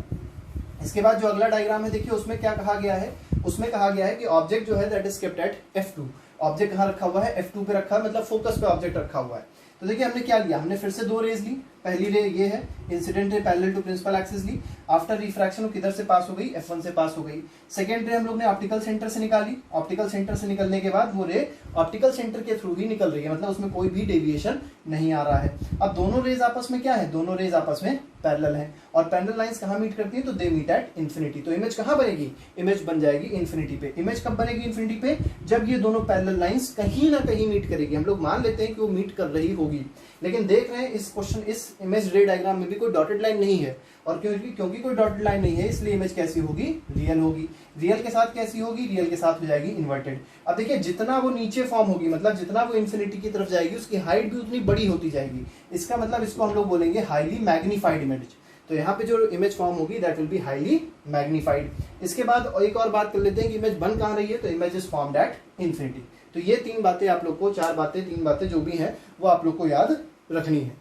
इसके बाद जो अगला डायग्राम है देखिए उसमें क्या कहा गया है, उसमें कहा गया है कि ऑब्जेक्ट जो है that is kept at F2। Object कहाँ रखा हुआ है, F2 पे रखा है, मतलब फोकस पे ऑब्जेक्ट रखा हुआ है। तो देखिए हमने क्या लिया, हमने फिर से 2 रेज ली। पहली रे ये है incident ray parallel to principal axis ली, आफ्टर रिफ्रैक्शन वो किधर से पास हो गई, F1 से पास हो गई। सेकेंड रे हम लोग ने ऑप्टिकल सेंटर से निकाली, ऑप्टिकल सेंटर से निकलने के बाद वो रे ऑप्टिकल सेंटर के थ्रू ही निकल रही है, मतलब उसमें कोई भी डेविएशन नहीं आ रहा है। अब दोनों रेज आपस में क्या है, दोनों रेज आपस में पैरेलल है और पैरेलल लाइंस कहाँ मीट करती है, तो दे मीट एट इन्फिनिटी। तो इमेज कहाँ बनेगी, इमेज बन जाएगी इन्फिनिटी पे। इमेज कब बनेगी इन्फिनिटी पे, जब ये दोनों पैरेलल लाइंस कहीं ना कहीं मीट करेगी। हम लोग मान लेते हैं कि वो मीट कर रही होगी, लेकिन देख रहे हैं इस क्वेश्चन, इस इमेज रे डायग्राम में भी कोई डॉटेड लाइन नहीं है, और क्योंकि कोई डॉटेड लाइन नहीं है इसलिए इमेज कैसी होगी, रियल होगी। रियल के साथ कैसी होगी, रियल के साथ हो जाएगी इन्वर्टेड। अब देखिए जितना वो नीचे फॉर्म होगी, मतलब जितना वो इन्फिनिटी की तरफ जाएगी उसकी हाइट भी उतनी बड़ी होती जाएगी। इसका मतलब इसको हम लोग बोलेंगे हाईली मैग्नीफाइड इमेज। तो यहाँ पे जो इमेज फॉर्म होगी that will be highly magnified. इसके बाद एक और बात कर लेते हैं कि इमेज बन कहाँ रही है, तो image is formed at infinity. तो ये 3 बातें आप लोग को, 4 बातें, 3 बातें जो भी हैं वो आप लोग को याद रखनी है।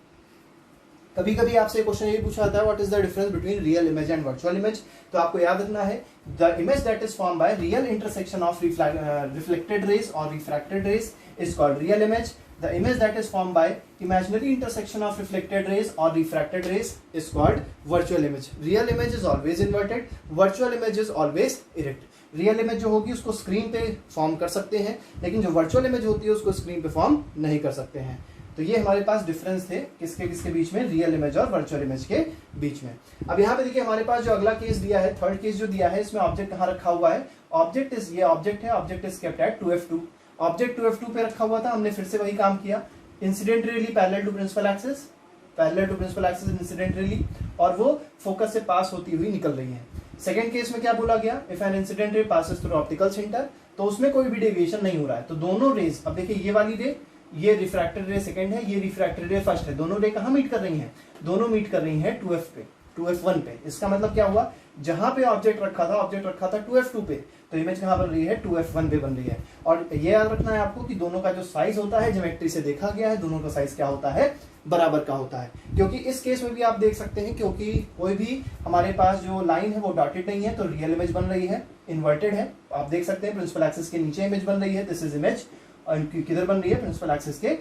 कभी कभी आपसे क्वेश्चन ये पूछा जाता है what is the difference between real image and virtual image. तो आपको याद रखना है the image that is form by real intersection of reflected rays और refracted rays is called real image. The image that is formed by imaginary intersection of reflected rays or refracted rays is called virtual image. Real image is always inverted, virtual image is always erect. Real image जो होगी उसको screen पे form कर सकते हैं, लेकिन जो virtual image होती है उसको स्क्रीन पे फॉर्म नहीं कर सकते हैं। तो ये हमारे पास डिफरेंस थे किसके किसके बीच में, रियल इमेज और वर्चुअल इमेज के बीच में। अब यहाँ पे देखिए हमारे पास जो अगला केस दिया है, थर्ड केस जो दिया है, इसमें ऑब्जेक्ट कहाँ रखा हुआ है, ऑब्जेक्ट इज, ये ऑब्जेक्ट है, object is kept at 2f2, object 2f2 पे रखा हुआ था, हमने फिर से वही काम किया, incidentally parallel to principal axis, parallel to principal axis incidentally, और वो फोकस से पास होती हुई निकल रही है। सेकंड केस में क्या बोला गया, if an incident ray passes through optical centre, तो उसमें कोई भी डेविएशन नहीं हो रहा है, तो दोनों रेज, अब देखिए ये वाली रे, ये रिफ्रैक्टेड रे सेकंड है, ये रिफ्रैक्टेड रे फर्स्ट है, दोनों रे कहाँ मीट कर रही हैं, दोनों मीट कर रही हैं 2f पे, 2f1 पे। इसका मतलब क्या हुआ, जहां पे ऑब्जेक्ट रखा था 2f2 पे, तो इमेज कहाँ बन रही है, 2f1 पे बन रही है। और ये याद रखना है आपको कि दोनों का जो साइज होता है, ज्योमेट्री से देखा गया है, दोनों का साइज क्या होता है, बराबर का होता है। क्योंकि इस केस में भी आप देख सकते हैं, क्योंकि कोई भी हमारे पास जो लाइन है वो डॉटेड नहीं है, तो रियल इमेज बन रही है, इन्वर्टेड है, आप देख सकते हैं प्रिंसिपल एक्सिस के नीचे इमेज बन रही है, दिस इज इमेज, और किधर बन रही है, प्रिंसिपल एक्सिस के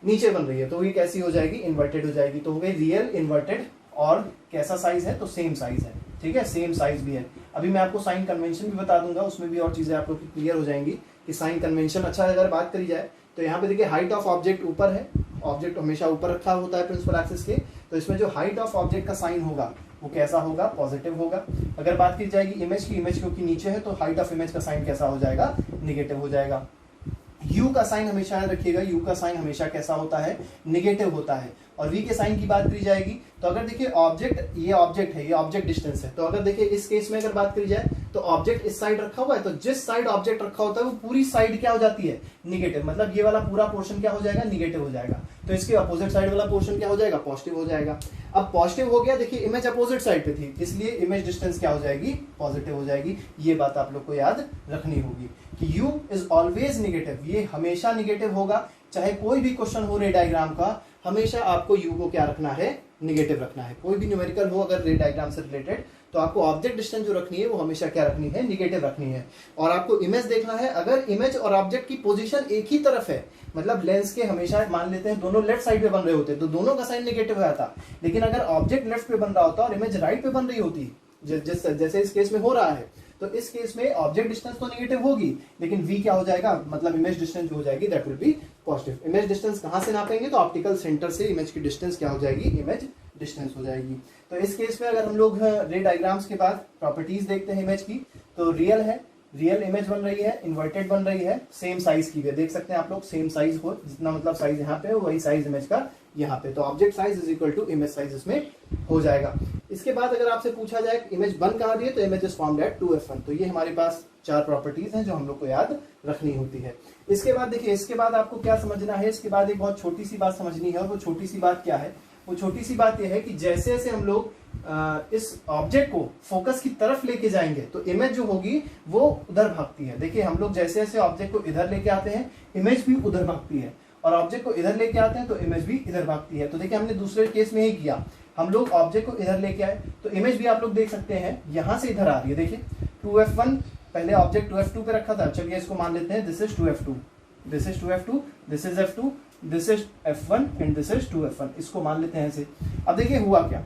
नीचे बन रही है, तो ये कैसी हो जाएगी, इन्वर्टेड हो जाएगी। तो हो गई रियल, इन्वर्टेड, और कैसा साइज है, तो सेम साइज है, ठीक है, सेम साइज भी है। अभी मैं आपको साइन कन्वेंशन भी बता दूंगा, उसमें भी और चीजें आप लोग की क्लियर हो जाएंगी कि साइन कन्वेंशन। अच्छा, अगर बात करी जाए तो यहाँ पे देखिए हाइट ऑफ ऑब्जेक्ट ऊपर है, ऑब्जेक्ट हमेशा ऊपर रखा होता है प्रिंसिपल एक्सिस के, तो इसमें जो हाइट ऑफ ऑब्जेक्ट का साइन होगा वो कैसा होगा, पॉजिटिव होगा। अगर बात की जाएगी इमेज की, इमेज क्योंकि नीचे है, तो हाइट ऑफ इमेज का साइन कैसा हो जाएगा, निगेटिव हो जाएगा। U का साइन हमेशा याद रखिएगा, U का साइन हमेशा कैसा होता है, निगेटिव होता है। और V के साइन की बात करी जाएगी तो अगर देखिए ऑब्जेक्ट, ये ऑब्जेक्ट है, ये ऑब्जेक्ट डिस्टेंस है, तो अगर देखिए इस केस में अगर बात करी जाए तो ऑब्जेक्ट इस साइड रखा हुआ है, तो जिस साइड ऑब्जेक्ट रखा होता है वो पूरी साइड क्या हो जाती है, निगेटिव, मतलब ये वाला पूरा पोर्शन क्या हो जाएगा, निगेटिव हो जाएगा। तो इसके अपोजिट साइड वाला पोर्शन क्या हो जाएगा, पॉजिटिव हो जाएगा। अब पॉजिटिव हो गया, देखिए इमेज अपोजिट साइड पे थी, इसलिए इमेज डिस्टेंस क्या हो जाएगी, पॉजिटिव हो जाएगी। ये बात आप लोग को याद रखनी होगी कि U इज ऑलवेज निगेटिव, ये हमेशा निगेटिव होगा, चाहे कोई भी क्वेश्चन हो रे डायग्राम का, हमेशा आपको U को क्या रखना है, निगेटिव रखना है। कोई भी न्यूमेरिकल हो अगर रे डायग्राम से रिलेटेड, तो आपको ऑब्जेक्ट डिस्टेंस जो रखनी है वो हमेशा क्या रखनी है, निगेटिव रखनी है। और आपको इमेज देखना है, अगर इमेज और ऑब्जेक्ट की पोजीशन एक ही तरफ है, मतलब लेंस के हमेशा मान लेते हैं दोनों लेफ्ट साइड पे बन रहे होते हैं, तो दोनों का साइन निगेटिव आता। लेकिन अगर ऑब्जेक्ट लेफ्ट पे बन रहा होता और इमेज राइट पे बन रही होती, जैसे इस केस में हो रहा है, तो इस केस में ऑब्जेक्ट डिस्टेंस तो नेगेटिव होगी, लेकिन V क्या हो जाएगा, मतलब इमेज डिस्टेंस जो हो जाएगी that will B positive. Image distance कहां से नापेंगे, तो ऑप्टिकल सेंटर से इमेज की डिस्टेंस क्या हो जाएगी, इमेज डिस्टेंस हो जाएगी। तो इस केस में अगर हम लोग रे डायग्राम्स के बाद प्रॉपर्टीज देखते हैं इमेज की, तो रियल है, रियल इमेज बन रही है, इन्वर्टेड बन रही है, सेम साइज की है, देख सकते हैं आप लोग, सेम साइज हो, जितना मतलब साइज यहाँ पे वही साइज इमेज का यहाँ पे, तो object size is equal to image size इसमें हो जाएगा। इसके बाद अगर आपसे पूछा जाए इमेज बन कहाँ रही है, तो image is formed at 2f1। तो ये हमारे पास 4 प्रॉपर्टीज हैं जो हम लोग को याद रखनी होती है। इसके बाद देखिए, इसके बाद आपको क्या समझना है, इसके बाद एक बहुत छोटी सी बात समझनी है, और वो छोटी सी बात क्या है, वो छोटी सी बात यह है कि जैसे जैसे हम लोग इस ऑब्जेक्ट को फोकस की तरफ लेके जाएंगे तो इमेज जो होगी वो उधर भागती है। देखिए हम लोग जैसे जैसे ऑब्जेक्ट को इधर लेके आते हैं, इमेज भी उधर भागती है, और ऑब्जेक्ट को इधर लेके आते हैं तो इमेज भी इधर भागती है। तो देखिए हमने दूसरे केस में ही किया, हम लोग ऑब्जेक्ट को इधर लेके आए तो इमेज भी आप लोग देख सकते हैं यहां से इधर आ रही है। देखिए 2f1, पहले ऑब्जेक्ट 2f2 पे रखा था, चलिए इसको मान लेते हैं this is 2f2, this is 2f2, this is f2, this is f1 and this is 2f1, इसको मान लेते हैं ऐसे। अब देखिए हुआ क्या,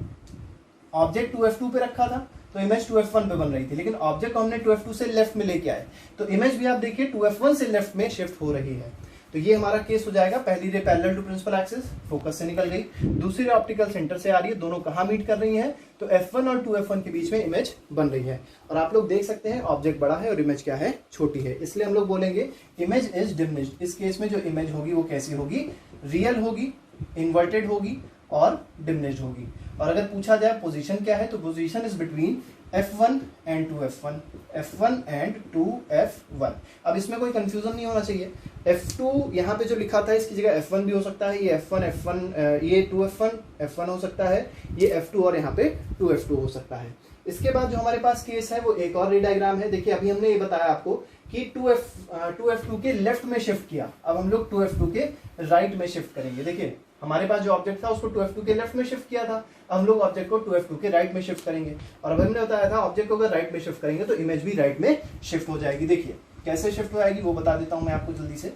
ऑब्जेक्ट 2f2 पे रखा था तो इमेज 2f1 पे बन रही थी, लेकिन ऑब्जेक्ट को हमने 2f2 से लेफ्ट में लेके आए तो इमेज भी आप देखिए 2f1 से लेफ्ट में शिफ्ट हो रही है। तो ये हमारा केस हो जाएगा, पहली ray parallel to principal axis, focus से निकल गई, दूसरी रे ऑप्टिकल सेंटर से आ रही है, दोनों कहाँ मीट कर रही हैं, तो f1 और 2f1 के बीच में इमेज बन रही है। और आप लोग देख सकते हैं ऑब्जेक्ट बड़ा है और इमेज क्या है, छोटी है, इसलिए हम लोग बोलेंगे इमेज इज डिमिनिश्ड। इस केस में जो इमेज होगी वो कैसी होगी, रियल होगी, इन्वर्टेड होगी और डिमिनिश्ड होगी। और अगर पूछा जाए पोजीशन क्या है, तो position is between f1 and 2f1, f1 and 2f1। अब इसमें कोई कंफ्यूजन नहीं होना चाहिए, f2 यहाँ पे जो लिखा था इसकी जगह f1 भी हो सकता है, ये f1 ये 2f1 f1 हो सकता है, ये f2 और यहाँ पे 2f2 हो सकता है। इसके बाद जो हमारे पास केस है वो एक और रे डायग्राम है। देखिए अभी हमने ये बताया आपको कि 2f2 के लेफ्ट में शिफ्ट किया, अब हम लोग 2f2 के राइट में शिफ्ट करेंगे। देखिए हमारे पास जो ऑब्जेक्ट था उसको 2f2 के लेफ्ट में शिफ्ट किया था, अब हम लोग ऑब्जेक्ट को 2f2 के राइट में शिफ्ट करेंगे। और अब हमने बताया था ऑब्जेक्ट को अगर राइट में शिफ्ट करेंगे तो इमेज भी राइट में शिफ्ट हो जाएगी। देखिए कैसे शिफ्ट हो जाएगी वो बता देता हूं मैं आपको जल्दी से।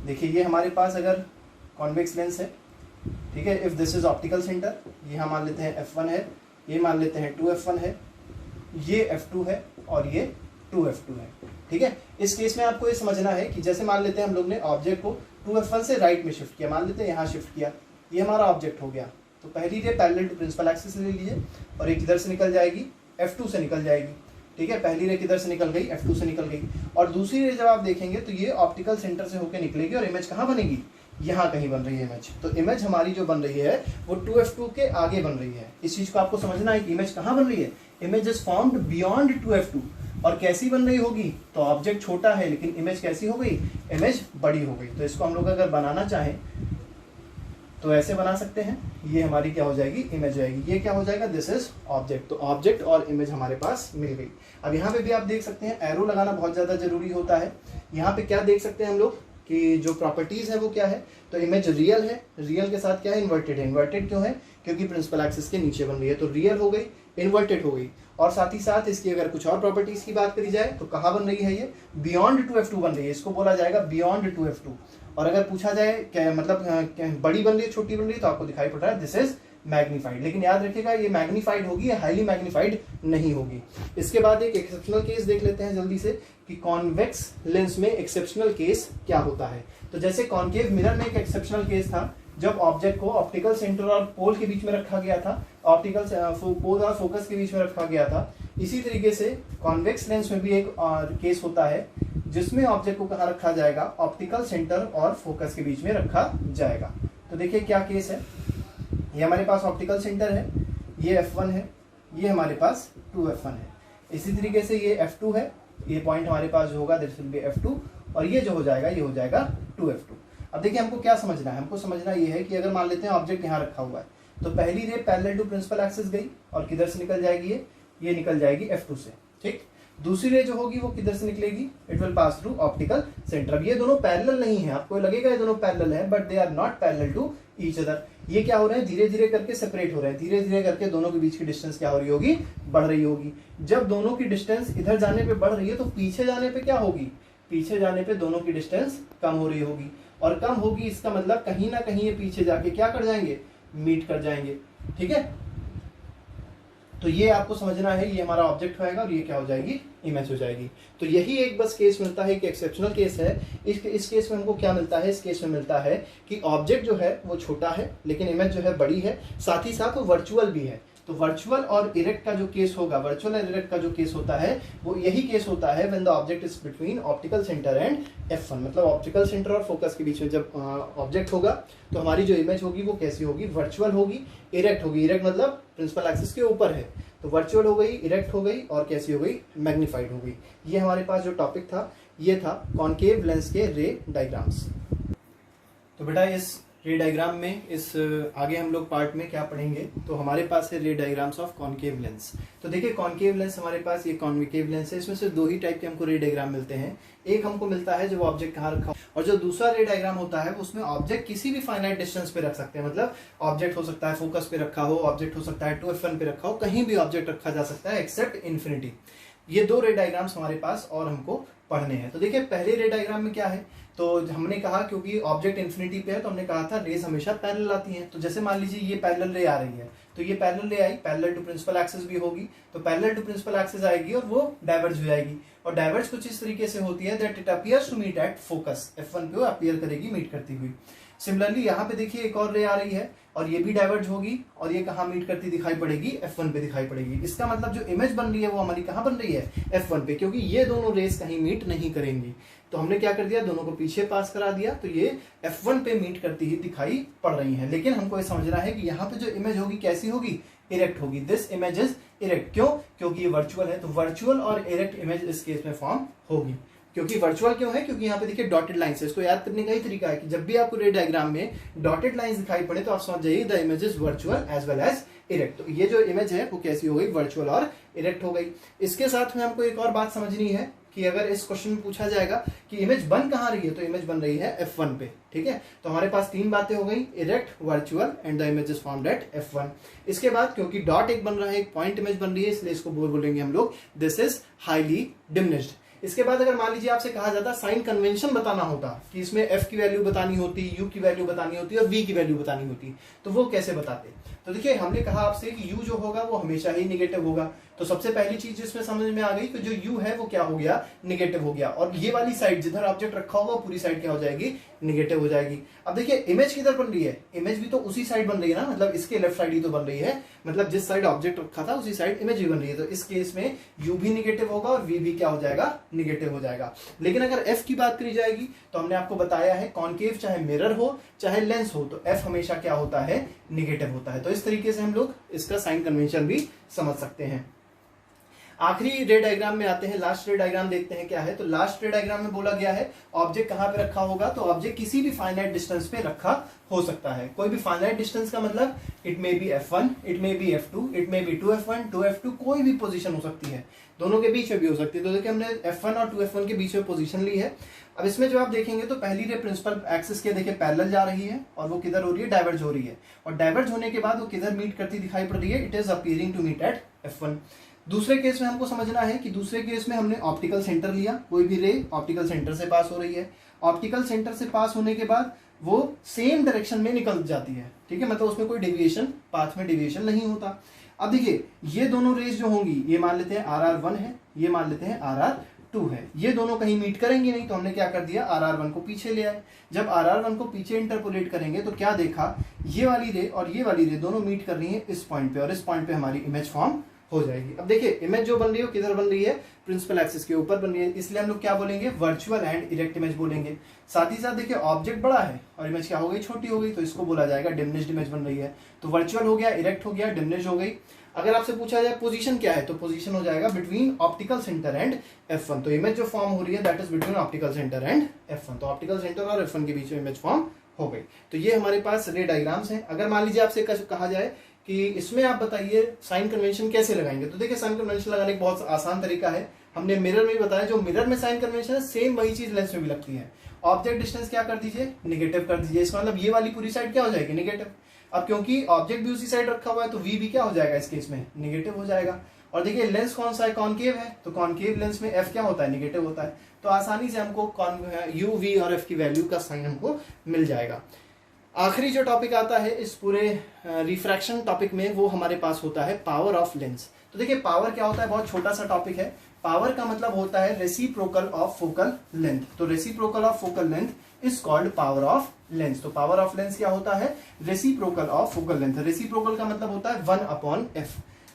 देखिए ये हमारे पास अगर कॉन्वेक्स लेंस है, ठीक है। If this is optical centre, ये हम मान लेते हैं F1 है, ये मान लेते हैं 2F1 है, ये F2 है और ये 2F2 है, ठीक है। इस केस में आपको ये समझना है कि जैसे मान लेते हैं हम लोग ने ऑब्जेक्ट को 2F1 से राइट में शिफ्ट किया, मान लेते हैं यहाँ शिफ्ट किया, ये हमारा ऑब्जेक्ट हो गया। तो पहली ray parallel to principal axis ले लीजिए और एक किधर से निकल जाएगी, F2 से निकल जाएगी, ठीक है। पहली रे किधर से निकल गई, F2 से निकल गई। और दूसरी रे जब आप देखेंगे तो ये ऑप्टिकल सेंटर से होकर निकलेगी और इमेज कहाँ बनेगी, यहाँ कहीं बन रही है इमेज। तो इमेज हमारी जो बन रही है वो 2F2 के आगे बन रही है। इस चीज को आपको समझना है कि इमेज कहाँ बन रही है, image is formed beyond 2F2। और कैसी बन रही होगी, तो ऑब्जेक्ट छोटा है लेकिन इमेज कैसी हो गई, इमेज बड़ी हो गई। तो इसको हम लोग अगर बनाना चाहें तो ऐसे बना सकते हैं, ये हमारी क्या हो जाएगी, इमेज आएगी। ये क्या हो जाएगा, दिस इज ऑब्जेक्ट। तो ऑब्जेक्ट और इमेज हमारे पास मिल गई। अब यहाँ पे भी आप देख सकते हैं एरो लगाना बहुत ज्यादा जरूरी होता है। यहाँ पे क्या देख सकते हैं हम लोग कि जो प्रॉपर्टीज है वो क्या है, तो इमेज रियल है, रियल के साथ क्या है, इन्वर्टेड है। इन्वर्टेड क्यों है, क्योंकि प्रिंसिपल एक्सिस के नीचे बन रही है, तो रियल हो गई, इन्वर्टेड हो गई। और साथ ही साथ इसकी अगर कुछ और प्रॉपर्टीज की बात करी जाए तो कहाँ बन रही है, ये बियॉन्ड 2F2 बन रही है, इसको बोला जाएगा बियॉन्ड 2F2। और अगर पूछा जाए क्या मतलब बड़ी बन रही है छोटी बन रही है, तो आपको दिखाई पड़ रहा है दिस इज मैग्नीफाइड। लेकिन याद रखिएगा ये मैग्नीफाइड होगी या हाईली मैग्नीफाइड नहीं होगी। इसके बाद एक एक्सेप्शनल केस देख लेते हैं जल्दी से कि कॉन्वेक्स लेंस में एक्सेप्शनल केस क्या होता है। तो जैसे कॉन्केव मिरर में एक एक्सेप्शनल केस था जब ऑब्जेक्ट को ऑप्टिकल सेंटर और पोल के बीच में रखा गया था, ऑप्टिकल पोल और फोकस के बीच में रखा गया था। इसी तरीके से कॉन्वेक्स लेंस में भी एक केस होता है जिसमें ऑब्जेक्ट को कहाँ रखा जाएगा, ऑप्टिकल सेंटर और फोकस के बीच में रखा जाएगा। तो देखिए क्या केस है, ये हमारे पास ऑप्टिकल सेंटर है, ये F1 है, ये हमारे पास 2F1 है। इसी तरीके से ये F2 है, ये पॉइंट हमारे पास जो होगा दिस विल बी F2 और ये जो हो जाएगा ये हो जाएगा 2F2। अब देखिए हमको क्या समझना है, हमको समझना ये है कि अगर मान लेते हैं ऑब्जेक्ट यहाँ रखा हुआ है तो पहली ray parallel to principal axis गई और किधर से निकल जाएगी, ये निकल जाएगी F2 से, ठीक। दूसरी रे जो होगी वो किधर से निकलेगी, it will pass through optical centre. अब ये दोनों पैरेलल नहीं है, आपको लगेगा ये दोनों पैरेलल है, but they are not parallel to each other. ये क्या हो रहे हैं, धीरे धीरे करके सेपरेट हो रहे हैं, धीरे धीरे करके दोनों के बीच की डिस्टेंस क्या हो रही होगी, बढ़ रही होगी। जब दोनों की डिस्टेंस इधर जाने पे बढ़ रही है तो पीछे जाने पे क्या होगी, पीछे जाने पे दोनों की डिस्टेंस कम हो रही होगी। और कम होगी इसका मतलब कहीं ना कहीं ये पीछे जाके क्या कर जाएंगे, मीट कर जाएंगे, ठीक है। तो ये आपको समझना है, ये हमारा ऑब्जेक्ट होएगा और ये क्या हो जाएगी, इमेज हो जाएगी। तो यही एक बस केस मिलता है कि एक्सेप्शनल केस है। इस केस में हमको क्या मिलता है, इस केस में मिलता है कि ऑब्जेक्ट जो है वो छोटा है लेकिन इमेज जो है बड़ी है, साथ ही साथ वो वर्चुअल भी है। तो वर्चुअल और इरेक्ट का जो केस होगा, वर्चुअल और इरेक्ट का जो केस होता है वो यही केस होता है when the object is between optical centre and F1। मतलब ऑप्टिकल सेंटर और फोकस के बीच में जब ऑब्जेक्ट होगा तो हमारी जो इमेज होगी वो कैसी होगी, वर्चुअल होगी, इरेक्ट होगी। इरेक्ट मतलब प्रिंसिपल एक्सिस के ऊपर है, तो वर्चुअल हो गई, इरेक्ट हो गई और कैसी हो गई, मैग्नीफाइड हो गई। ये हमारे पास जो टॉपिक था ये था कॉनकेव लेंस के रे डायग्राम्स। तो बेटा इस रे डायग्राम में इस आगे हम लोग पार्ट में क्या पढ़ेंगे, तो हमारे पास है रे डायग्राम्स ऑफ कॉनकेव लेंस। तो देखिए कॉनकेव लेंस हमारे पास, ये कॉन्वेकेव लेंस है, इसमें से दो ही टाइप के हमको रे डायग्राम मिलते हैं। एक हमको मिलता है जब ऑब्जेक्ट कहाँ रखा, और जो दूसरा रे डायग्राम होता है उसमें ऑब्जेक्ट किसी भी फाइनाइट डिस्टेंस पे रख सकते हैं। मतलब ऑब्जेक्ट हो सकता है फोकस पे रखा हो, ऑब्जेक्ट हो सकता है 2F1 पे रखा हो, कहीं भी ऑब्जेक्ट रखा जा सकता है एक्सेप्ट इन्फिनिटी। ये दो रे डायग्राम्स हमारे पास और हमको पढ़ने हैं। तो देखिए पहले रे डायग्राम में क्या है, तो हमने कहा क्योंकि ऑब्जेक्ट इन्फिनिटी पे है तो हमने कहा था रेज हमेशा पैरेलल आती हैं। तो जैसे मान लीजिए ये पैरेलल रे आ रही है, तो ये पैरेलल रे आई, पैरेलल टू प्रिंसिपल एक्सिस भी होगी, तो पैरेलल टू प्रिंसिपल एक्सिस आएगी और वो डाइवर्ज हो जाएगी। और डाइवर्ज कुछ इस तरीके से होती है that it appears to meet at focus, F1 पे अपीयर करेगी मीट करती हुई। सिमिलरली यहाँ पे देखिए एक और रे आ रही है और ये भी डाइवर्ज होगी और ये कहाँ मीट करती दिखाई पड़ेगी, F1 पे दिखाई पड़ेगी। इसका मतलब जो इमेज बन रही है वो हमारी कहाँ बन रही है, F1 पे, क्योंकि ये दोनों रेस कहीं मीट नहीं करेंगी। तो हमने क्या कर दिया, दोनों को पीछे पास करा दिया, तो ये F1 पे मीट करती ही दिखाई पड़ रही है। लेकिन हमको ये समझना है कि यहाँ पे जो इमेज होगी कैसी होगी, इरेक्ट होगी। This image is erect. क्यों, क्योंकि ये वर्चुअल है, तो वर्चुअल और इरेक्ट इमेज इस केस में फॉर्म होगी। क्योंकि वर्चुअल क्यों है, क्योंकि यहाँ पे देखिए डॉटेड लाइंस है। इसको याद करने का ही तरीका है कि जब भी आपको रे डायग्राम में डॉटेड लाइंस दिखाई पड़े तो आप समझ जाइए the image is virtual as well as erect. तो ये जो इमेज है वो कैसी हो गई, वर्चुअल और इरेक्ट हो गई। इसके साथ में हमको एक और बात समझनी है कि अगर इस क्वेश्चन में पूछा जाएगा कि इमेज बन कहाँ रही है, तो इमेज बन रही है F1 पे। ठीक है, तो हमारे पास तीन बातें हो गई, erect, virtual and the image is found at F1। इसके बाद क्योंकि डॉट एक बन रहा है, एक पॉइंट इमेज बन रही है, इसलिए इसको बोलेंगे हम लोग दिस इज हाईली डिमिनिश्ड। इसके बाद अगर मान लीजिए आपसे कहा जाता साइन कन्वेंशन बताना होता कि इसमें एफ की वैल्यू बतानी होती, यू की वैल्यू बतानी होती और वी की वैल्यू बतानी होती, तो वो कैसे बताते? तो देखिए हमने कहा आपसे कि u जो होगा वो हमेशा ही निगेटिव होगा। तो सबसे पहली चीज जिसमें समझ में आ गई कि जो u है वो क्या हो गया, निगेटिव हो गया, और ये वाली साइड जिधर ऑब्जेक्ट रखा होगा पूरी साइड क्या हो जाएगी, निगेटिव हो जाएगी। अब देखिए इमेज किधर बन रही है, इमेज भी तो उसी साइड बन रही है ना, मतलब इसके लेफ्ट साइड ही तो बन रही है, मतलब जिस साइड ऑब्जेक्ट रखा था उसी साइड इमेज भी बन रही है। तो इस केस में u भी निगेटिव होगा और v भी क्या हो जाएगा, निगेटिव हो जाएगा। लेकिन अगर f की बात करी जाएगी तो हमने आपको बताया है कॉनकेव चाहे मिरर हो चाहे लेंस हो तो f हमेशा क्या होता है, निगेटिव होता है। तो इस तरीके से हम लोग इसका साइन कन्वेंशन भी समझ सकते हैं। आखिरी रे डायग्राम में आते हैं, लास्ट रे डायग्राम देखते हैं क्या है। तो लास्ट रे डायग्राम में बोला गया है ऑब्जेक्ट कहां पे रखा होगा, तो ऑब्जेक्ट किसी भी फाइनाइट डिस्टेंस पे रखा हो सकता है। कोई भी फाइनाइट डिस्टेंस का मतलब it may be f1, it may be f2, it may be 2f1, 2f2, कोई भी पोजीशन हो सकती है, दोनों के बीच में भी हो सकती है। तो देखिए हमने f1 और 2f1 के बीच में पोजीशन ली है। अब इसमें जो आप देखेंगे तो पहली रे प्रिंसिपल एक्सिस के देखिए पैरेलल जा रही है और वो किधर हो रही है, डाइवर्ज हो रही है, और डाइवर्ज होने के बाद वो किधर मीट करती दिखाई पड़ रही है, it is appearing to meet at f1। दूसरे केस में हमको समझना है कि दूसरे केस में हमने ऑप्टिकल सेंटर लिया, कोई भी रे ऑप्टिकल सेंटर से पास हो रही है, ऑप्टिकल सेंटर से पास होने के बाद वो सेम डायरेक्शन में निकल जाती है, ठीक है, मतलब उसमें कोई डेविएशन, पाथ में डेविएशन नहीं होता। अब देखिए ये दोनों रेज जो होंगी, ये मान लेते हैं RR1 है, ये मान लेते हैं RR2 है, ये दोनों कहीं मीट करेंगे नहीं, तो हमने क्या कर दिया, RR1 को पीछे ले आए। जब RR1 को पीछे इंटरपोलेट करेंगे तो क्या देखा, ये वाली रे और ये वाली रे दोनों मीट कर रही है इस पॉइंट पे, और इस पॉइंट पे हमारी इमेज फॉर्म हो जाएगी। अब देखिए इमेज जो बन रही है किधर बन रही है, प्रिंसिपल एक्सिस के ऊपर बन रही है, इसलिए हम लोग क्या बोलेंगे, वर्चुअल एंड इरेक्ट इमेज बोलेंगे। साथ ही साथ देखिए ऑब्जेक्ट बड़ा है और इमेज क्या हो गई, छोटी हो गई, तो इसको बोला जाएगा डिमिनिश्ड इमेज बन रही है। तो वर्चुअल हो गया, इरेक्ट हो गया, डिमिनिश्ड हो गई। अगर आपसे पूछा जाए पोजीशन क्या है, तो पोजीशन हो जाएगा between optical centre and f1। तो इमेज जो फॉर्म हो रही है that is between optical centre and f1। तो ऑप्टिकल सेंटर और f1 के बीच में इमेज फॉर्म हो गई। तो ये हमारे पास रे डायग्राम्स हैं। अगर मान लीजिए आपसे कहा जाए कि इसमें आप बताइए साइन कन्वेंशन कैसे लगाएंगे, तो देखिए साइन कन्वेंशन लगाने का बहुत आसान तरीका है, हमने मिरर में भी बताया। जो मिरर में साइन कन्वेंशन है सेम वही चीज लेंस में भी लगती है। ऑब्जेक्ट डिस्टेंस क्या कर दीजिए, निगेटिव कर दीजिए, इसका मतलब ये वाली पूरी साइड क्या हो जाएगी, निगेटिव। अब क्योंकि ऑब्जेक्ट भी उसी साइड रखा हुआ है तो v भी क्या हो जाएगा, इस केस में निगेटिव हो जाएगा। और देखिए लेंस कौन सा है, कॉनकेव है, तो कॉनकेव लेंस में f क्या होता है, निगेटिव होता है। तो आसानी से हमको u, v और f की वैल्यू का साइन हमको मिल जाएगा। आखिरी जो टॉपिक आता है इस पूरे रिफ्रैक्शन टॉपिक में, वो हमारे पास होता है पावर ऑफ लेंस। तो देखिए पावर क्या होता है, बहुत छोटा सा टॉपिक है। पावर का मतलब होता है रेसिप्रोकल ऑफ फोकल लेंथ। तो reciprocal of focal length is called power of lens. तो पावर ऑफ लेंस क्या होता है, reciprocal of focal length. Reciprocal का मतलब होता है 1/f,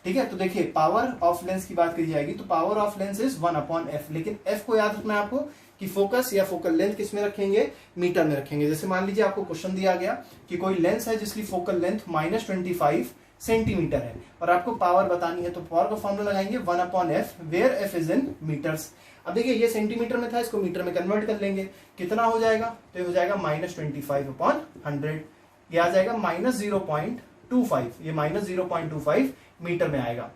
ठीक है। तो देखिए पावर ऑफ लेंस की बात करी जाएगी तो power of lens is 1/f, लेकिन f को याद रखना है आपको कि फोकस या फोकल लेंथ किस में रखेंगे, मीटर में रखेंगे। जैसे मान लीजिए आपको क्वेश्चन दिया गया कि कोई लेंस है जिसकी फोकल लेंथ -25 सेंटीमीटर है और आपको पावर बतानी है, तो पावर का फॉर्मूला लगाएंगे 1/f, where f is in metres. अब देखिए ये सेंटीमीटर में था, इसको मीटर में कन्वर्ट कर लेंगे, कितना हो जाएगा, तो ये हो जाएगा -25/100, ये आ जाएगा -0.25, ये -0.25 मीटर में आएगा।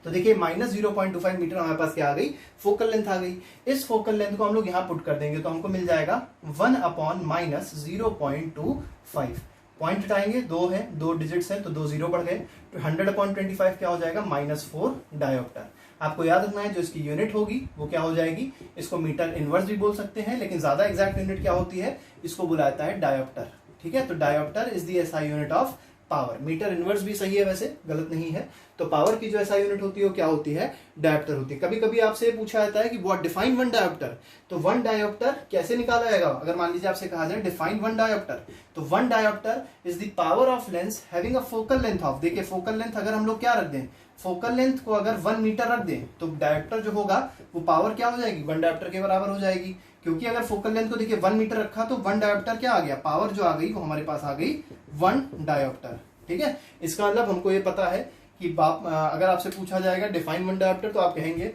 तो देखिए -0.25 मीटर हमारे पास क्या आ गई, फोकल लेंथ आ गई। इस फोकल लेंथ को हम लोग यहां पुट कर देंगे तो हमको मिल जाएगा 1/-0.25। पॉइंट हटाएंगे, 2 है, 2 डिजिट्स हैं तो 2 जीरो बढ़ गए, तो 100/25 क्या हो जाएगा, -4 डायोप्टर। आपको याद रखना है जो इसकी यूनिट होगी वो क्या हो जाएगी, इसको मीटर इनवर्स भी बोल सकते हैं, लेकिन ज्यादा एग्जैक्ट यूनिट क्या होती है, इसको बुलाता है डायोप्टर, ठीक है। तो dioptre is the SI unit of power. Metre inverse भी सही है, वैसे गलत नहीं है। तो पावर की जो एसआई यूनिट होती है वो क्या होती है, डायोप्टर होती है। कभी कभी आपसे पूछा जाता है कि व्हाट डिफाइन वन डायोप्टर, तो वन डायोप्टर कैसे निकाला जाएगा। अगर मान लीजिए आपसे कहा जाए डिफाइन वन डायोप्टर, तो one dioptre is the power of lens having a focal length of, देखिए फोकल लेंथ अगर हम लोग क्या रख दें, फोकल लेंथ को अगर 1 मीटर रख दें तो डायोप्टर जो होगा वो पावर क्या हो जाएगी, 1 डायोप्टर के बराबर हो जाएगी। क्योंकि अगर फोकल लेंथ को देखिए 1 मीटर रखा तो 1 डायोप्टर क्या आ गया, पावर जो आ गई वो हमारे पास आ गई 1 डायोप्टर, ठीक है। इसका मतलब हमको ये पता है कि अगर आपसे पूछा जाएगा डिफाइन 1 डायोप्टर तो आप कहेंगे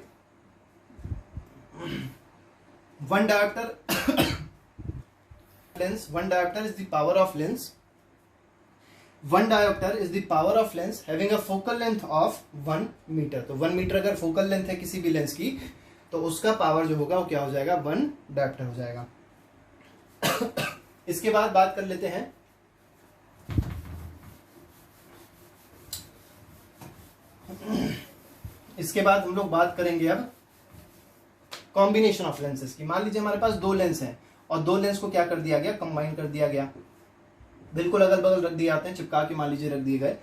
1 dioptre lens, 1 dioptre is the power of lens, 1 diopter is the power of lens having a focal length of 1 metre. तो 1 मीटर अगर फोकल लेंथ है किसी भी लेंस की तो उसका पावर जो होगा वो क्या हो जाएगा, 1 डायोप्टर हो जाएगा। इसके बाद बात कर लेते हैं इसके बाद हम लोग बात करेंगे अब कॉम्बिनेशन ऑफ लेंसेज की। मान लीजिए हमारे पास दो लेंस हैं और दो लेंस को क्या कर दिया गया, कंबाइन कर दिया गया, बिल्कुल अगल बगल रख दिए जाते हैं, चिपका के मान लीजिए रख दिए गए,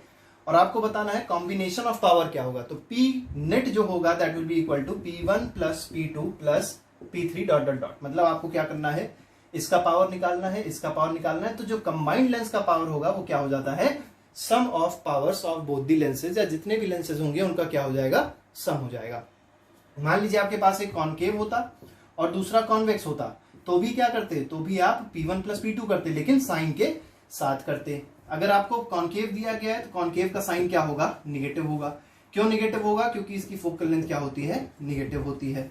और आपको बताना है कॉम्बिनेशन ऑफ पावर क्या होगा। तो P नेट जो होगा that will be equal to P1 plus P2 plus P3 dot dot dot. मतलब आपको क्या करना है, इसका पावर निकालना है, इसका पावर निकालना है। तो जो कंबाइंड लेंस का पावर होगा वो क्या हो जाता है, some of powers of both the lenses, या जितने भी लेंसेज होंगे उनका क्या हो जाएगा, सम हो जाएगा। मान लीजिए आपके पास एक कॉनकेव होता और दूसरा कॉन्वेक्स होता, तो भी क्या करते, तो भी आप P1 प्लस P2 करते, लेकिन साइन के साथ करते। अगर आपको कॉनकेव दिया गया है तो कॉनकेव का साइन क्या होगा, निगेटिव होगा। क्यों निगेटिव होगा, क्योंकि इसकी फोकल लेंथ क्या होती है, निगेटिव होती है।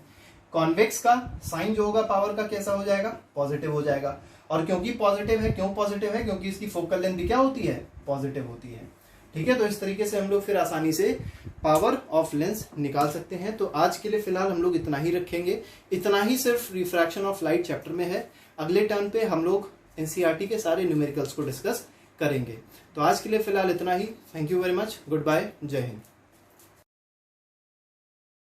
कॉन्वेक्स का साइन जो होगा पावर का कैसा हो जाएगा, पॉजिटिव हो जाएगा। और क्योंकि पॉजिटिव है, क्यों पॉजिटिव है, क्योंकि इसकी फोकल लेंथ भी क्या होती है, पॉजिटिव होती है। ठीक है, तो इस तरीके से हम लोग फिर आसानी से पावर ऑफ लेंस निकाल सकते हैं। तो आज के लिए फिलहाल हम लोग इतना ही रखेंगे, इतना ही सिर्फ रिफ्रैक्शन ऑफ लाइट चैप्टर में है। अगले टर्न पे हम लोग एनसीईआरटी के सारे न्यूमेरिकल्स को डिस्कस करेंगे। तो आज के लिए फिलहाल इतना ही। Thank you very much, goodbye, जय हिंद।